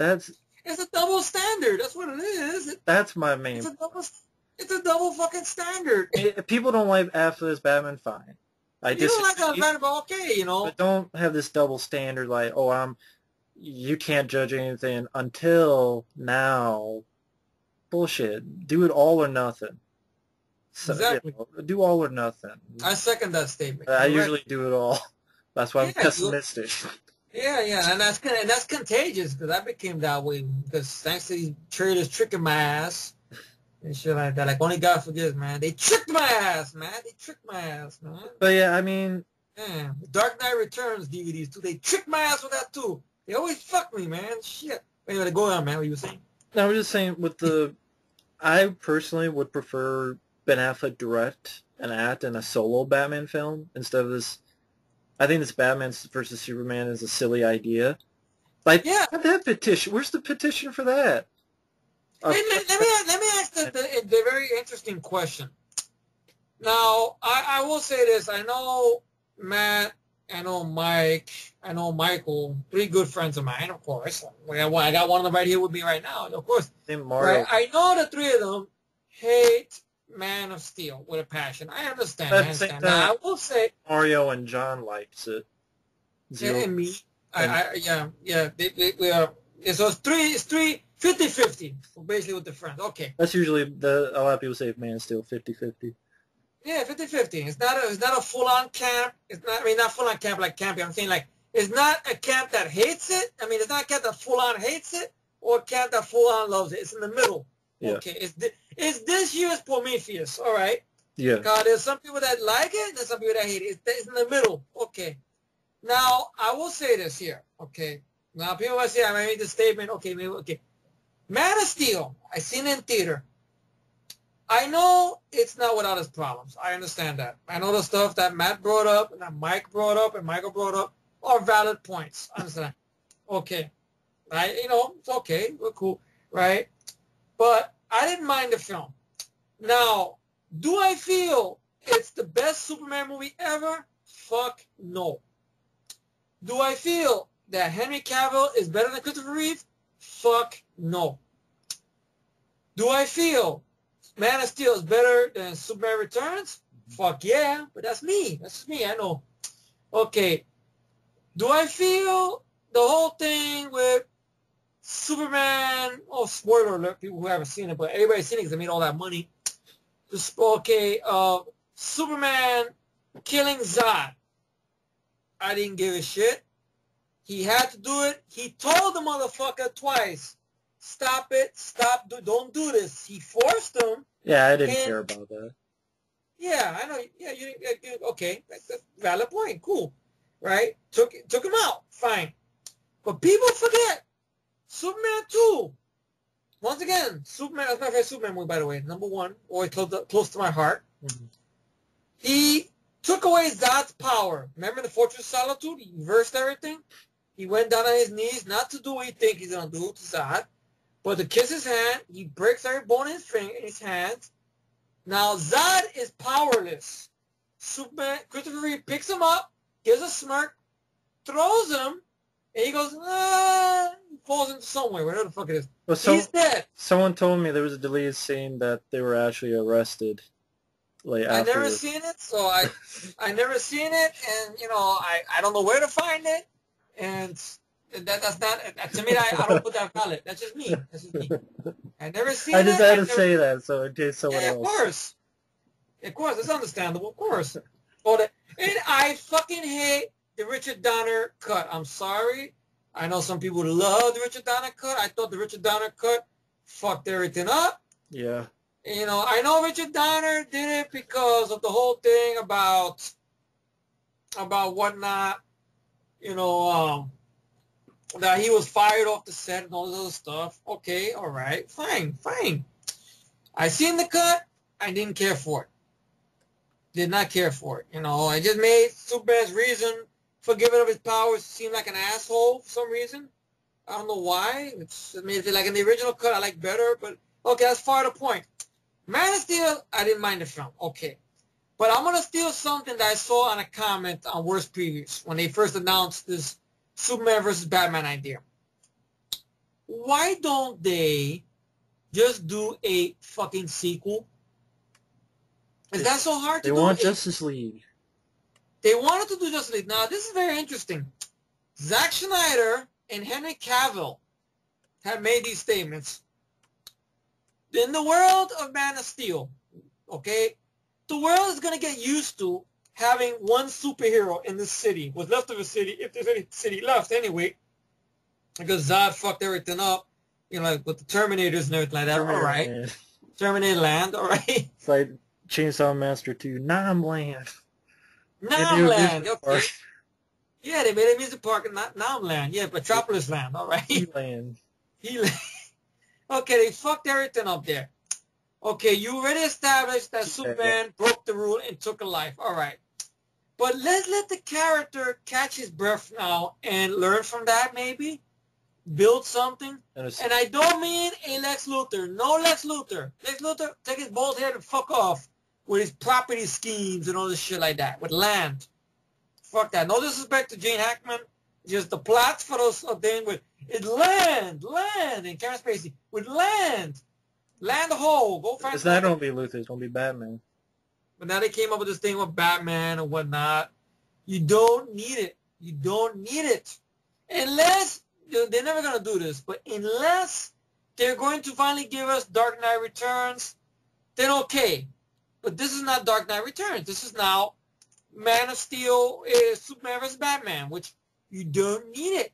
a double standard. That's what it is.
That's my main.
It's a double fucking standard.
If people don't like Affleck as Batman, fine.
You don't like Batman, but okay,
But don't have this double standard like, you can't judge anything until now. Bullshit. Do it all or nothing. So,
exactly.
Do all or nothing.
I second that statement.
I usually do it all. That's why I'm pessimistic.
Yeah, and that's contagious because I became that way because thanks to these traders tricking my ass and shit like that. Like, only God forgives, man. They tricked my ass, man.
But yeah, I mean,
Dark Knight Returns DVDs too. They tricked my ass with that too. They always fuck me, man. Shit. Anyway, go on, man. What you were saying?
No, I was just saying I personally would prefer Ben Affleck direct and act in a solo Batman film instead of this. I think this Batman versus Superman is a silly idea. Like, have that petition. Where's the petition for that?
Let me ask the very interesting question. Now, I will say this. I know Matt, I know Mike, I know Michael, three good friends of mine, of course. I got one of them right here with me right now, of course.
I think
Right?
Mario.
I know the three of them hate Man of Steel with a passion. I
But
understand.
at
I
the same
understand. Now,
time,
I will say,
Mario and John likes it. Zero
and me,
and
yeah, we are. Yeah, so it's three, 50-50, basically with the friends. Okay.
that's usually a lot of people say Man of Steel 50-50.
Yeah, 50-50. It's not a full on camp. It's not I mean not full on camp like camping. I'm saying like it's not a camp that hates it. I mean it's not a camp that full on hates it or a camp that full on loves it. It's in the middle.
Yeah.
Okay. It's this year's Prometheus, all right?
Yeah.
Cause there's some people that like it, there's some people that hate it. It's in the middle. Okay. Now I will say this here. Okay. Now people might say I made this statement. Okay, maybe okay. Man of Steel, I seen it in theater. I know it's not without its problems. I understand that. I know the stuff that Matt brought up and that Mike brought up and Michael brought up are valid points. I understand. Okay. Right? It's okay. We're cool. Right? But I didn't mind the film. Now, do I feel it's the best Superman movie ever? Fuck no. Do I feel that Henry Cavill is better than Christopher Reeve? Fuck no. Do I feel Man of Steel is better than Superman Returns? Fuck yeah, but that's me. That's just me, I know. Okay. Do I feel the whole thing with Superman, oh, spoiler alert, people who haven't seen it, but everybody's seen it because they made all that money. Okay, Superman killing Zod. I didn't give a shit. He had to do it. He told the motherfucker twice, stop it, don't do this. He forced him.
Yeah, I didn't care about that.
Yeah, I know. Yeah, okay. That's a valid point. Cool. Right? Took him out. Fine. But people forget Superman 2. Once again, Superman, that's my favorite Superman movie, by the way. Number one, always close to my heart. Mm-hmm. He took away Zod's power. Remember the Fortress of Solitude? He reversed everything. He went down on his knees, not to do what he thinks he's going to do to Zod, but to kiss his hand. He breaks every bone in his hands. Now, Zod is powerless. Superman, Christopher Reeve picks him up, gives a smirk, throws him, and he goes, he falls into somewhere, whatever the fuck it is. Well, he's dead.
Someone told me there was a deleted scene that they were actually arrested. Like
I never seen it, so I never seen it, and I don't know where to find it, and that's not to me. I don't put that valid. That's just me. I never seen it.
I just had to say that, so in case someone else.
Of course, it's understandable. Of course, and I fucking hate the Richard Donner cut. I'm sorry. I know some people love the Richard Donner cut. I thought the Richard Donner cut fucked everything up.
Yeah.
I know Richard Donner did it because of the whole thing about whatnot. That he was fired off the set and all this other stuff. Okay, all right, fine. I seen the cut. I didn't care for it. Did not care for it. I just made Superman's reason for giving up his powers seem like an asshole for some reason. I don't know why. It made it feel like in the original cut I like better, but okay, that's far the point. Man of Steel, I didn't mind the film. Okay. But I'm going to steal something that I saw on a comment on Worst Previews when they first announced this Superman versus Batman idea. Why don't they just do a fucking sequel? Is that so hard to do?
They want Justice League.
They wanted to do Justice League. Now, this is very interesting. Zack Snyder and Henry Cavill have made these statements. In the world of Man of Steel, okay, the world is going to get used to having one superhero in the city, what's left of a city, if there's any city left anyway, because Zod fucked everything up, like with the Terminators and everything like that. All right. Man. Terminator Land, all right.
It's like Chainsaw Master 2, Nam Land.
Okay. Yeah, they made a music park in Nam Land. Yeah, Metropolis Land, all right.
He-Land.
Okay, they fucked everything up there. Okay, you already established that Superman broke the rule and took a life. All right. But let's let the character catch his breath now and learn from that maybe. Build something. And I don't mean a Lex Luthor. No Lex Luthor. Lex Luthor, take his bald head and fuck off. with his property schemes and all this shit like that, with land. Fuck that. No disrespect to Gene Hackman. Just the plots for those thing with it land, and Kevin Spacey with land the hole. Go find.
It's not gonna be Luther. It's gonna be Batman.
But now they came up with this thing with Batman and whatnot. You don't need it. You don't need it. Unless, they're never going to do this, but unless they're going to finally give us Dark Knight Returns, then okay. But this is not Dark Knight Returns. This is now Man of Steel, Superman vs. Batman, which you don't need it.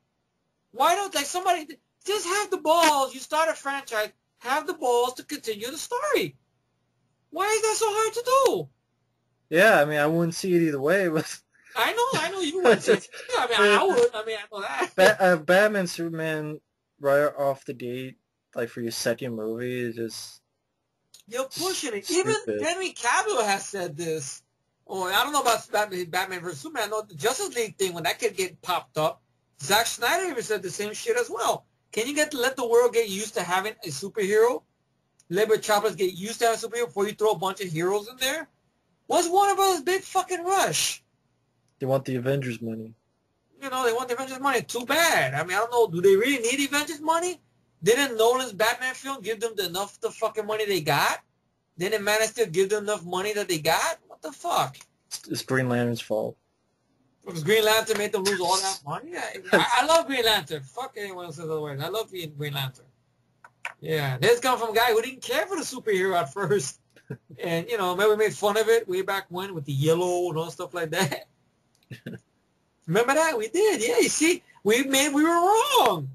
Why don't, like, somebody, just have the balls. You start a franchise, have the balls to continue the story. Why is that so hard to do?
Yeah, I mean, I wouldn't see it either way, but...
I know you would. I mean, I would. I mean, I know that.
Batman, Superman, right off the gate, like for your second movie, is just...
You're pushing it.
Stupid.
Even Henry Cavill has said this. Or I don't know about Batman vs. Superman. I know the Justice League thing, when that kid get popped up, Zack Snyder even said the same shit as well. Can you let the world get used to having a superhero? Let Metropolis get used to having a superhero before you throw a bunch of heroes in there? What's Warner Bros. Big fucking rush?
They want the Avengers money.
You know, they want the Avengers money. Too bad. I mean, I don't know. Do they really need Avengers money? Didn't Nolan's Batman film give them enough the fucking money they got? Didn't Man of Steel give them enough money that they got? What the fuck?
It's Green Lantern's fault.
Because Green Lantern made them lose all that money? I love Green Lantern. Fuck anyone else says otherwise. I love Green Lantern. Yeah. This comes from a guy who didn't care for the superhero at first. And, you know, maybe we made fun of it way back when with the yellow and all stuff like that. Remember that? We did. Yeah, you see, we were wrong.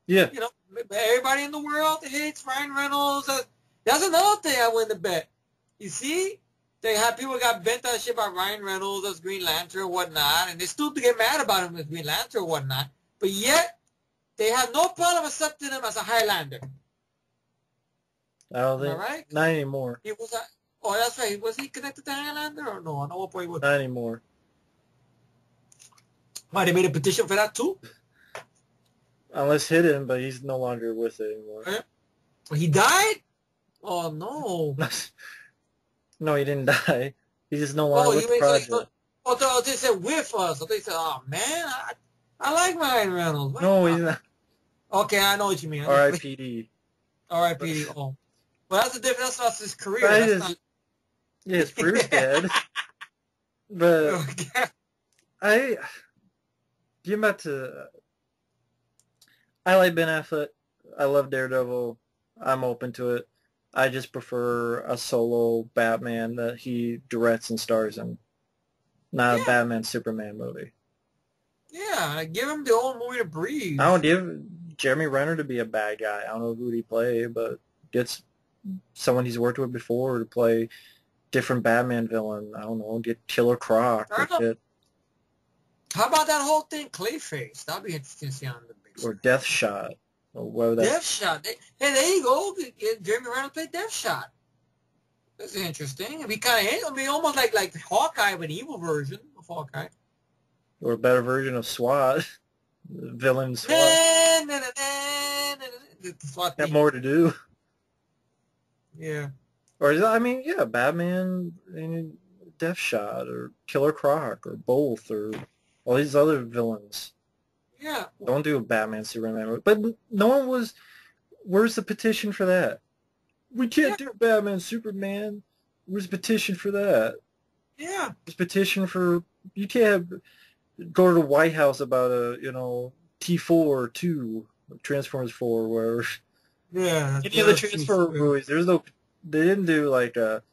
Yeah.
You know, everybody in the world hates Ryan Reynolds. That's another thing I went to bet. You see? They had people got bent on shit about Ryan Reynolds as Green Lantern or whatnot, and they still get mad about him as Green Lantern or whatnot, but yet they have no problem accepting him as a Highlander.
I don't think.
Right?
Not anymore.
He was oh, that's right. Was he connected to Highlander or no? I know what point he was.
Not anymore.
Why, they made a petition for that too?
Unless hidden, but he's no longer with it anymore.
He died? Oh, no.
No, he didn't die. He's just no longer with the project.
They said with us. They said, oh, man, I like Ryan Reynolds.
No, he's not.
Okay, I know what you mean.
R.I.P.D.
R.I.P.D. Oh. Well, that's the difference. That's not his career.
Yeah, his career's dead. But getting back to... I like Ben Affleck. I love Daredevil. I'm open to it. I just prefer a solo Batman that he directs and stars in. Not a Batman Superman movie.
Yeah, give him the old movie to breathe.
I don't give Jeremy Renner to be a bad guy. I don't know who he play, but gets someone he's worked with before to play different Batman villain. I don't know, get Killer Croc or shit.
How about that whole thing, Clayface? That'd be interesting to see on the big
Or Deathshot.
Deathshot. Hey, there you go. Jeremy Renner played Deathshot. That's interesting. It'd be kind of, almost like Hawkeye, but an evil version of Hawkeye.
Or a better version of SWAT. Villain SWAT.
SWAT
Got more to do.
Yeah.
Or, Batman and Deathshot, or Killer Croc, or both, or all these other villains.
Yeah.
Don't do a Batman Superman movie. But no one was... Where's the petition for that? We can't do Batman Superman. Where's the petition for that?
Yeah.
There's petition for... You can't go to the White House about T4 or 2, Transformers 4, where...
Yeah.
Any of the Transformers movies, there's no... They didn't do, like, a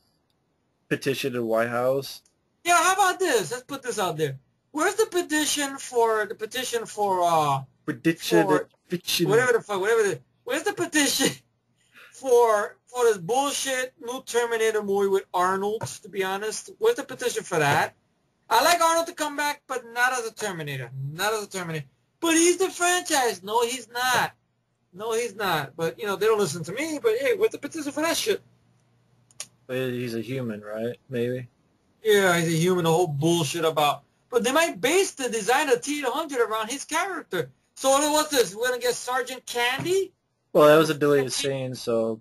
petition to the White House.
Yeah, how about this? Let's put this out there. Where's the petition for
Prediction,
whatever the fuck, where's the petition for this bullshit new Terminator movie with Arnold, to be honest? Where's the petition for that? I like Arnold to come back, but not as a Terminator. Not as a Terminator. But he's the franchise. No, he's not. No, he's not. But, they don't listen to me, but hey, where's the petition for that shit?
He's a human, right? Maybe?
Yeah, he's a human, the whole bullshit about... But they might base the design of T-800 around his character. So what's this? We're going to get Sergeant Candy?
Well, that was a deleted scene, so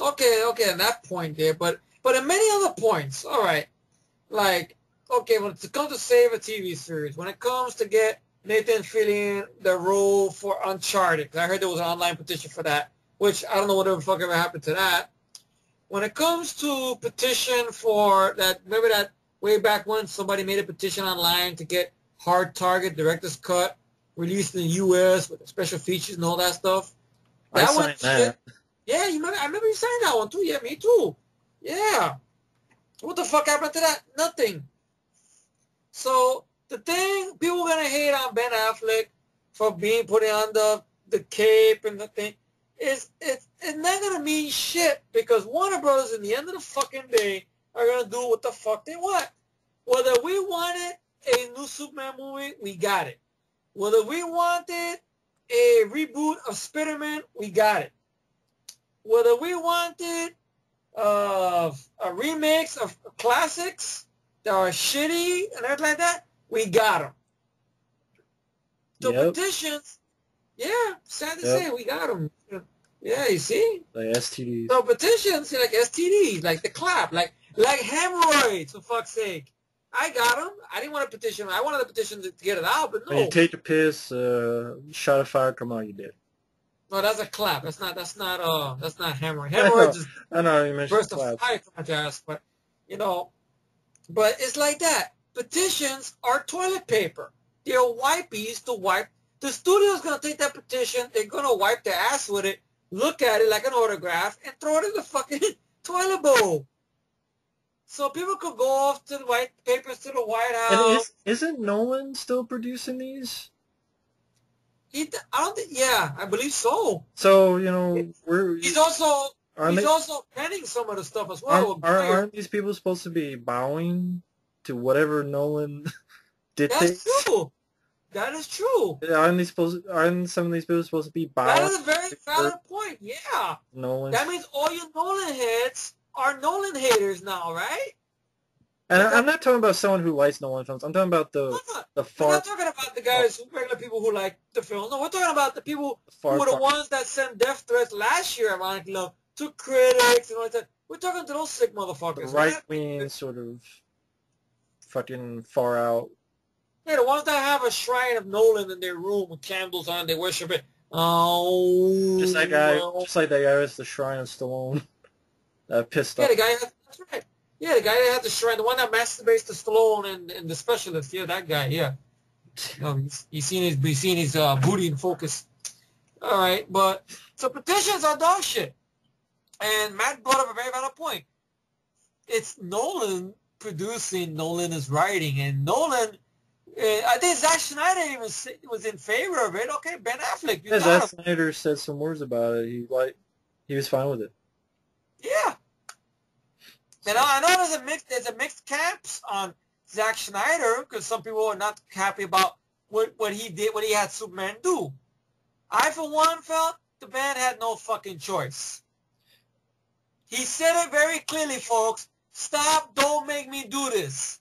Okay, at that point there, but at many other points, all right. Like, okay, when it comes to save a TV series, when it comes to get Nathan Fillion the role for Uncharted, 'cause I heard there was an online petition for that, which I don't know whatever the fuck ever happened to that. When it comes to petition for that, remember that way back when somebody made a petition online to get Hard Target Director's Cut released in the U.S. with special features and all that stuff?
I
That went
signed
to shit.
that.
Yeah, I remember you saying that one too. Yeah, me too. Yeah. What the fuck happened to that? Nothing. So the thing people are gonna hate on Ben Affleck for being putting on the cape and the thing is it's not gonna mean shit because Warner Brothers in the end of the fucking day are gonna do what the fuck they want. Whether we wanted a new Superman movie, we got it. Whether we wanted a reboot of Spider-Man, we got it. Whether we wanted a remix of classics that are shitty and everything like that, we got them. So
Yep.
petitions, yeah, sad to
Yep.
say, we got them. Yeah, you see?
Like STDs.
So petitions, like STDs, like the clap, like hemorrhoids, for fuck's sake. I got them. I didn't want a petition. I wanted a petition to get it out, but
When you
no.
take a piss, shot of fire, come on, you did.
No, that's a clap. That's not hemorrhoid.
I know.
Hemorrhoids is
I know you mentioned
burst of
claps.
fire from my ass, but, you know, but it's like that. Petitions are toilet paper. They're wipies to wipe. The studio's going to take that petition. They're going to wipe their ass with it, look at it like an autograph, and throw it in the fucking toilet bowl. So people could go off to the white papers to the White
And
House.
isn't Nolan still producing these?
I don't think, yeah, I believe so.
So, you know,
He's also
aren't
he's
they
also penning some of the stuff as well.
aren't these people supposed to be bowing to whatever Nolan
That's
dictates?
true. That is true.
Aren't some of these people supposed to be
That
bowing
is a very
for
valid point. Yeah.
Nolan's?
That means all you Nolan heads are Nolan haters now, right?
And I'm not talking about someone who likes Nolan films. I'm talking about the
We're
far
not talking about the guys, regular people who like the film. No, we're talking about the people who
far
were the
far
ones that sent death threats last year, ironically enough, to critics and all that. We're talking to those sick
the
motherfuckers.
right wing sort of fucking far out.
Yeah, the ones that have a shrine of Nolan in their room with candles on, they worship it. Oh,
Just that guy,
well.
just like that guy with the Shrine of Stallone. Pissed
Yeah,
off.
the guy, that's right. Yeah, the guy that had the shrine, the one that masturbates to Stallone and the specialist. Yeah, that guy. Yeah, he's seen his booty in focus. All right, but so petitions are dog shit. And Matt brought up a very valid point. It's Nolan producing, Nolan is writing, and Nolan. I think Zack Snyder even was in favor of it. Okay, Ben Affleck, you
Yeah,
got
Zack
him.
Snyder said some words about it. He was fine with it.
Yeah. You know, I know there's a mixed camps on Zack Snyder because some people are not happy about what he did, what he had Superman do. I, for one, felt the man had no fucking choice. He said it very clearly, folks. Stop, don't make me do this.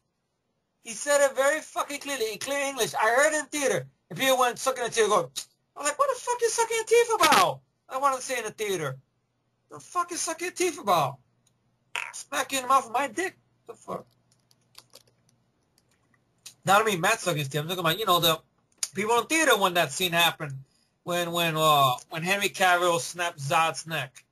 He said it very fucking clearly, in clear English. I heard it in theater. And people went sucking their teeth going, I'm like, what the fuck you sucking your teeth about? I want to say in the theater. What the fuck you sucking your teeth about? Smack you in the mouth with my dick. What the fuck? Now, I don't mean Matt sucking his teeth. I'm talking about, you know, the people in theater when that scene happened. When Henry Cavill snapped Zod's neck.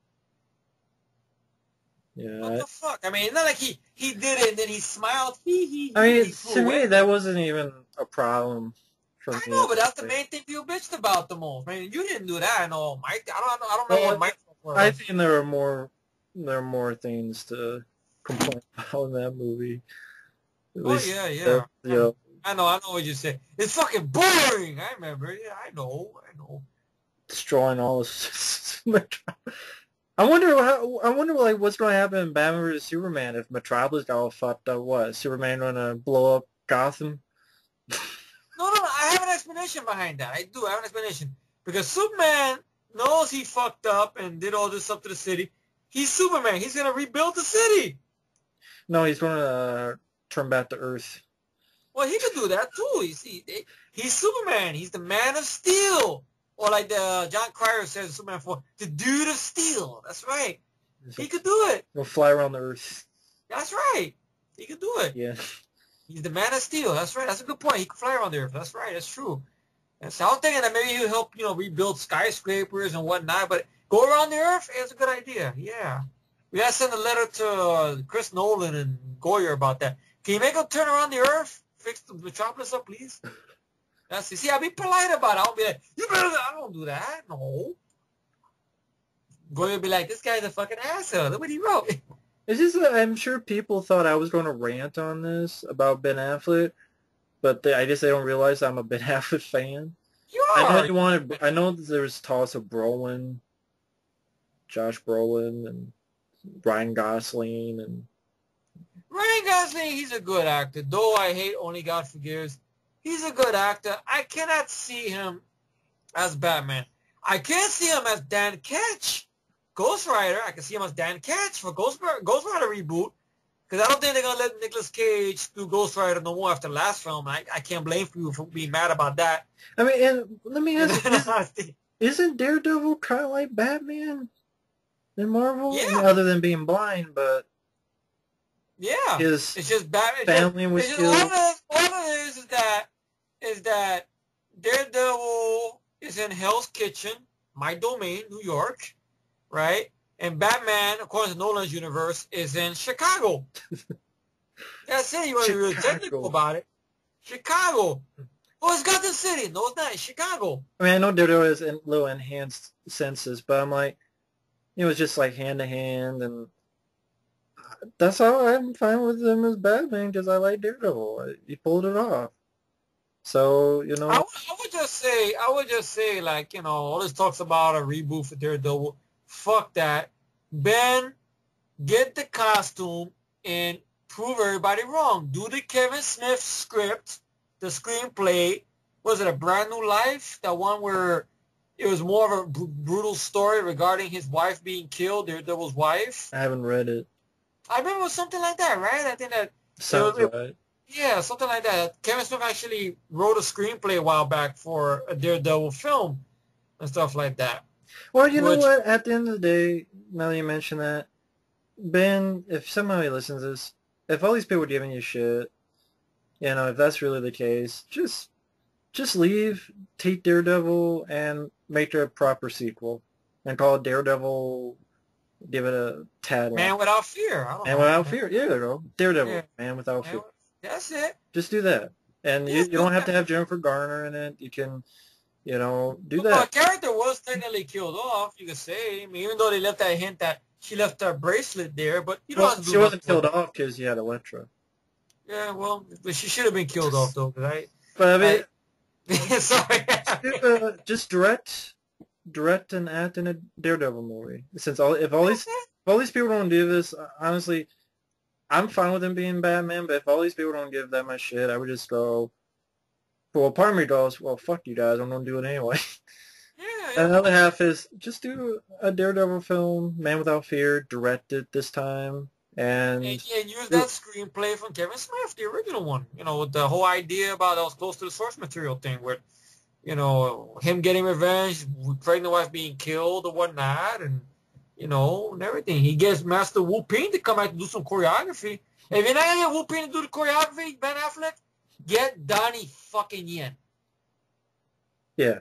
Yeah.
What the fuck? I mean, it's not like he did it and then he smiled. He
I mean,
he flew
to
away.
me, that wasn't even a problem for me.
I know, but that's the main thing people bitched about the most. I mean, you didn't do that. I know, Mike. I don't know what Mike was.
I think there are more things to complain about in that movie. At least,
Yeah.
you know,
I know what you say. It's fucking boring. I remember. Yeah, I know.
destroying all this. I wonder like what's going to happen in Batman vs Superman if Metropolis got all fucked up. What, Superman going to blow up Gotham?
No. I have an explanation behind that. I do. I have an explanation because Superman knows he fucked up and did all this stuff to the city. He's Superman. He's gonna rebuild the city.
No, he's going to turn back to Earth.
Well, he could do that too. He's Superman. He's the Man of Steel, or like the John Cryer says, Superman 4, the Dude of Steel. That's right. He could do it.
He'll fly around the earth.
That's right. He could do it.
Yeah.
He's the Man of Steel. That's right. That's a good point. He could fly around the earth. That's right. That's true. And so I'm thinking that maybe he'll help, rebuild skyscrapers and whatnot. But go around the earth is a good idea. Yeah. We gotta send a letter to Chris Nolan and Goyer about that. Can you make him turn around the earth? Fix the metropolis up, please? That's it. See, I'll be polite about it. I'll be like, you better. I don't do that. No. Goyer will be like, this guy's a fucking asshole. Look what he wrote.
It's just that I'm sure people thought I was going to rant on this about Ben Affleck, but I guess they don't realize I'm a Ben Affleck fan.
You
I know
are.
you wanted. I know there was talks of Josh Brolin, and Ryan Gosling, and
Ryan Gosling, he's a good actor. Though I hate Only God Forgives, he's a good actor. I cannot see him as Batman. I can't see him as Dan Ketch, Ghost Rider. I can see him as Dan Ketch for Ghost Rider reboot. Because I don't think they're going to let Nicolas Cage do Ghost Rider no more after the last film. I can't blame you for being mad about that.
I mean, and let me ask you, isn't Daredevil kind of like Batman in Marvel?
Yeah.
I mean, other than being blind, but
yeah,
his
it's just Batman.
family was killed.
All it is that Daredevil is in Hell's Kitchen, my domain, New York, right? And Batman, according to Nolan's universe, is in Chicago. That's it. You want to be really technical about it. Chicago. Oh, it's Gotham City. No, it's not. It's Chicago.
I mean, I know Daredevil has little enhanced senses, but I'm like, it's just like hand to hand, and that's how I'm fine with him as Batman because I like Daredevil. He pulled it off. So,
I would just say, like, all this talks about a reboot for Daredevil. Fuck that. Ben, get the costume and prove everybody wrong. Do the Kevin Smith script, the screenplay. Was it A Brand New Life? That one where it was more of a brutal story regarding his wife being killed, Daredevil's wife.
I haven't read it.
I remember it was something like that, right? I think that
sounds right.
Yeah, something like that. Kevin Smith actually wrote a screenplay a while back for a Daredevil film and stuff like that.
Well, you know what? At the end of the day, now that you mention that, Ben, if somehow he listens to this, if all these people are giving you shit, if that's really the case, just leave, take Daredevil, and make it a proper sequel, and call it Daredevil. Give it a tagline.
Man Without Fear. I don't know.
Without Fear. Yeah, there you go. Daredevil. Yeah. Man Without Fear.
That's it.
Just do that. And you don't have to have Jennifer Garner in it. You can, do that.
Well, the character was technically killed off, you could say. I mean, even though they left that hint that she left her bracelet there, but you don't have to do
she wasn't killed off because you had Elektra.
Yeah, well, but she should have been killed off, though, right?
But, I mean...
sorry.
just direct and act in a Daredevil movie. Since if all these people don't do this, honestly, I'm fine with them being Batman. But if all these people don't give that much shit, I would just go. Well, part of me goes, well, fuck you guys. I'm gonna do it anyway.
Yeah.
And another half is just do a Daredevil film, Man Without Fear, direct it this time, and
use that screenplay from Kevin Smith, the original one. With the whole idea about that was close to the source material thing, where him getting revenge, pregnant wife being killed or whatnot, and and everything. He gets Master Wu Ping to come out and do some choreography. If you're not gonna get Wu Ping to do the choreography, Ben Affleck, get Donnie fucking Yen.
Yeah.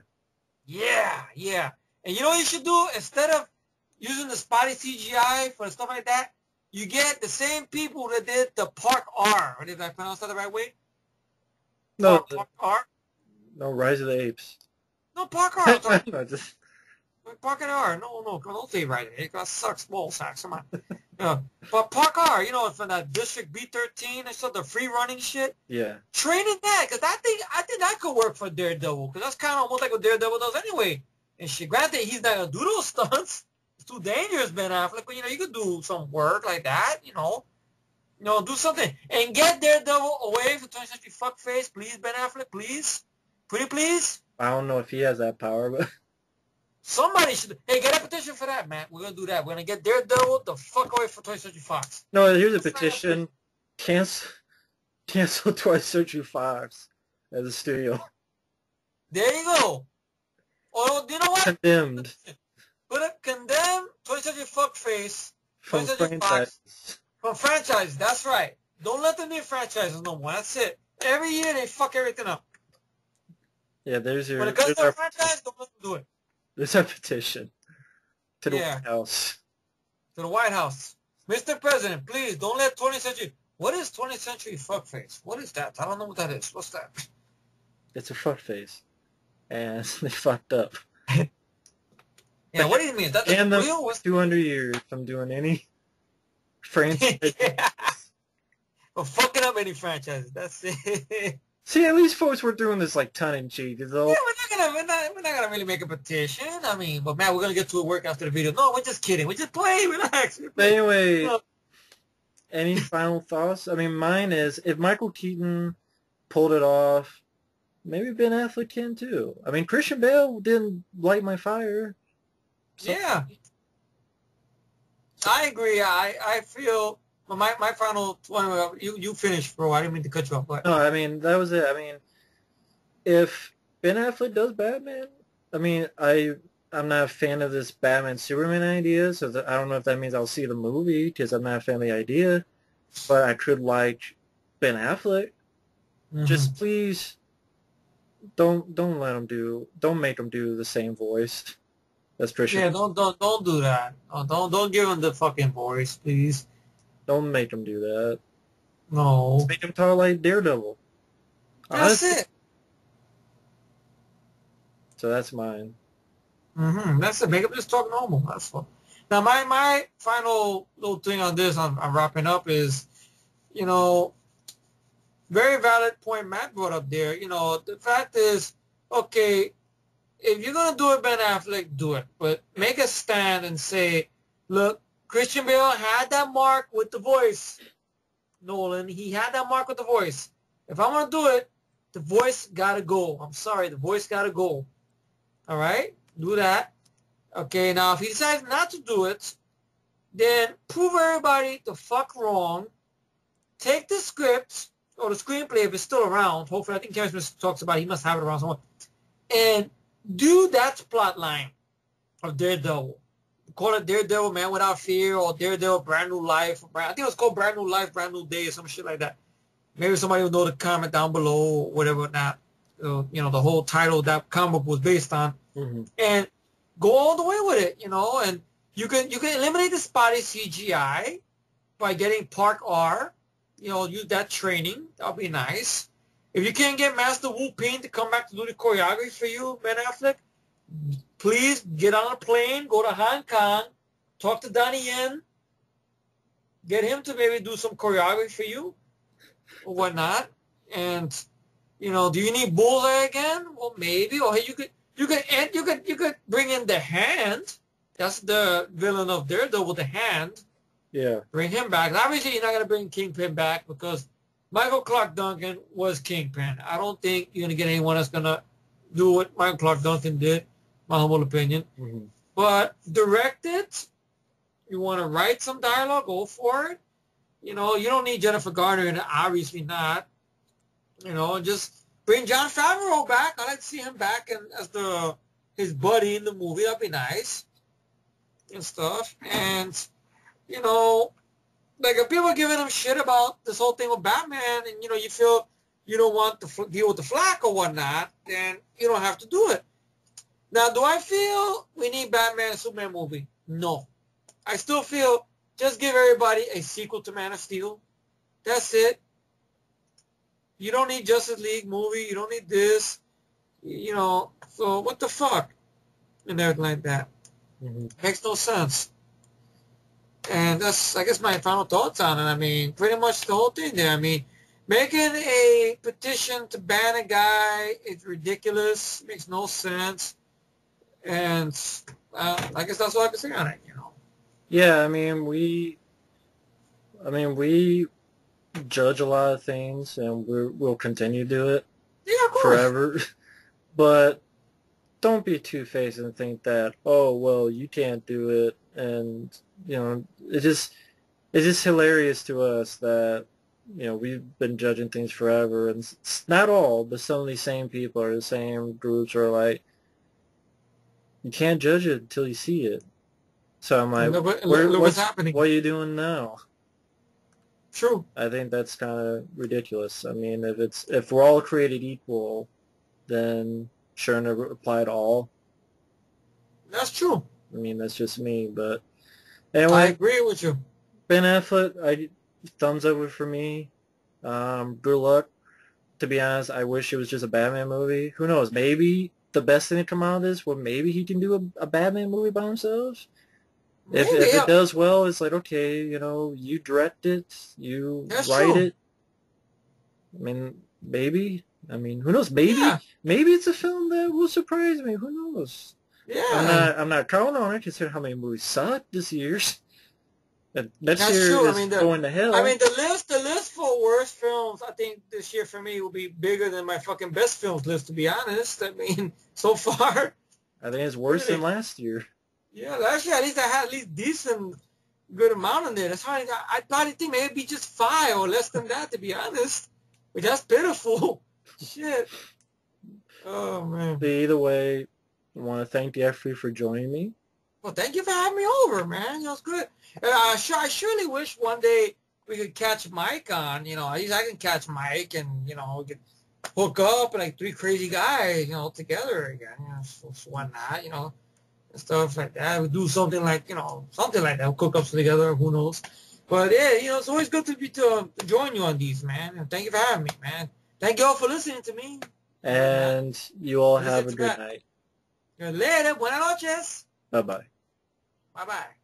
Yeah. And you know what you should do? Instead of using the spotty CGI for stuff like that, you get the same people that did the Park R. Or did I pronounce that the right way?
No.
Park R?
No, Rise of the Apes.
No, Park R. Park R. No, don't say right. That sucks ball sacks. Come on. But Park R, from that District B13 and stuff, the free running shit.
Yeah.
Training that, because I think that could work for Daredevil, because that's kind of almost like what Daredevil does anyway. And shit, granted, he's not gonna do those stunts. It's too dangerous, Ben Affleck. But you could do some work like that. Do something and get Daredevil away from 20th Century Fuckface, please, Ben Affleck, please, pretty please.
I don't know if he has that power, but.
Somebody should. Hey, get a petition for that, man. We're going to do that. We're going to get Daredevil the fuck away from 20th Century Fox.
No, here's a petition. Cancel 20th Century Fox as a studio.
There you go. Or, you know what?
Condemned.
Condemn 20th Century Fuckface
from
20th Century
franchise.
Fox. From franchise, that's right. Don't let them be franchises no more. That's it. Every year they fuck everything up.
Yeah,
When it comes
there's
to a
our
franchise, don't let them do it.
there's our petition to the
Yeah,
White House.
to the White House. Mr. President, please don't let 20th century. What is 20th century fuckface? What is that? I don't know what that is. What's that?
It's a fuck face, and they fucked up.
Yeah, what do you mean? Is that the
And them
real? What's
200 years from doing any franchise.
yeah. For fucking up any franchises. That's it.
See, at least folks were doing this like tongue in cheek, though.
Yeah, we're not gonna really make a petition. I mean, but man, we're gonna get to work after the video. No, we're just kidding. We just play, relax. We
But
play.
anyway,
No.
any final thoughts? I mean, mine is if Michael Keaton pulled it off, maybe Ben Affleck can too. I mean, Christian Bale didn't light my fire. So,
Yeah, I agree. I feel. Well, my final one. You finished, bro. I didn't mean to cut you off, but
no, I mean that was it. I mean, if Ben Affleck does Batman, I mean, I'm not a fan of this Batman Superman idea, so I don't know if that means I'll see the movie because I'm not a fan of the idea. But I could like Ben Affleck. Just please don't make him do the same voice as Christian.
yeah, don't do that. Oh, don't give him the fucking voice, please.
Don't make him do that.
No,
Make him talk like Daredevil.
that's
Honestly,
it.
so that's mine.
That's it. Make him just talk normal. That's all. Now, my final little thing on this, I'm wrapping up, is, you know, very valid point Matt brought up there. You know, the fact is, okay, if you're going to do it, Ben Affleck, do it. But make a stand and say, look, Christian Bale had that mark with the voice. Nolan, he had that mark with the voice. If I'm going to do it, the voice got to go. I'm sorry, the voice got to go. All right? Do that. Okay, now if he decides not to do it, then prove everybody the fuck wrong. Take the script or the screenplay if it's still around. Hopefully, I think Kevin Smith talks about it. He must have it around somewhere. And do that plot line of Daredevil. Call it Daredevil Man Without Fear or Daredevil Brand New Life. I think it was called Brand New Life, Brand New Day or some shit like that. Maybe somebody will know to comment down below or whatever not. You know, the whole title that comic book was based on. And go all the way with it, you know, and you can eliminate the spotty CGI by getting Park R, you know, use that training. That'll be nice. If you can't get Master Wu Ping to come back to do the choreography for you, Ben Affleck, please get on a plane, go to Hong Kong, talk to Donnie Yen, get him to maybe do some choreography for you or whatnot. And, you know, do you need Bullseye again? Well, maybe. Or hey, you could bring in the Hand. That's the villain of Daredevil, the Hand.
Yeah.
Bring him back. Obviously, you're not going to bring Kingpin back because Michael Clark Duncan was Kingpin. I don't think you're going to get anyone that's going to do what Michael Clark Duncan did, my humble opinion. But direct it. You want to write some dialogue, go for it. You know, you don't need Jennifer Garner in it, obviously not. You know, just bring Jon Favreau back. I'd like to see him back and as his buddy in the movie. That'd be nice and stuff. And, you know, like if people are giving him shit about this whole thing with Batman and, you know, you feel you don't want to deal with the flack or whatnot, then you don't have to do it. Now, do I feel we need Batman and Superman movie? No. I still feel just give everybody a sequel to Man of Steel. That's it. You don't need Justice League movie. You don't need this. You know, so what the fuck? And everything like that. Makes no sense. And that's, I guess, my final thoughts on it. I mean, pretty much the whole thing there. I mean, making a petition to ban a guy is ridiculous. Makes no sense. And I guess that's all I can say on it, you know.
Yeah, I mean, we judge a lot of things, and we'll continue to do it forever. But don't be two-faced and think that, oh, well, you can't do it, and you know, it's just hilarious to us that, you know, we've been judging things forever, and it's not all, but some of these same people are the same groups are like, you can't judge it until you see it. So I'm
And
like,
look what's happening.
what are you doing now?
True.
I think that's kind of ridiculous. I mean, if we're all created equal, then shouldn't it apply to all?
That's true.
I mean, that's just me. But
I
anyway,
agree with you.
Ben Affleck, thumbs up for me. Good luck. To be honest, I wish it was just a Batman movie. Who knows? Maybe the best thing to come out of this, well, maybe he can do a Batman movie by himself.
Maybe,
If it
yeah.
does well, it's like, okay, you know, you direct it, you
That's
write
true.
it. I mean, maybe. I mean, who knows? Maybe
Yeah.
maybe it's a film that will surprise me. Who knows?
Yeah.
I'm not counting on it considering how many movies sucked this year. And next
That's
year
true.
is going to hell.
The list for worst films, I think this year for me will be bigger than my fucking best films list. To be honest, I mean, so far,
I think it's worse than
really,
last year.
yeah. Last year, at least I had at least decent, good amount in there. That's why I probably think maybe it'd be just 5 or less than that. To be honest, but that's pitiful. Shit. Oh man.
But either way, I want to thank the Efree for joining me.
Well, thank you for having me over, man. That was good. I surely wish one day we could catch Mike on. You know, at least I can catch Mike, and we could hook up like 3 crazy guys, together again. So why not? And stuff like that. We do something like something like that. Cook ups together. Who knows? But yeah, it's always good to join you on these, man. And thank you for having me, man. Thank you all for listening to me.
And you all
Listen
have a
to
good
that.
night.
Later. Buenas noches.
Bye-bye.
Bye bye.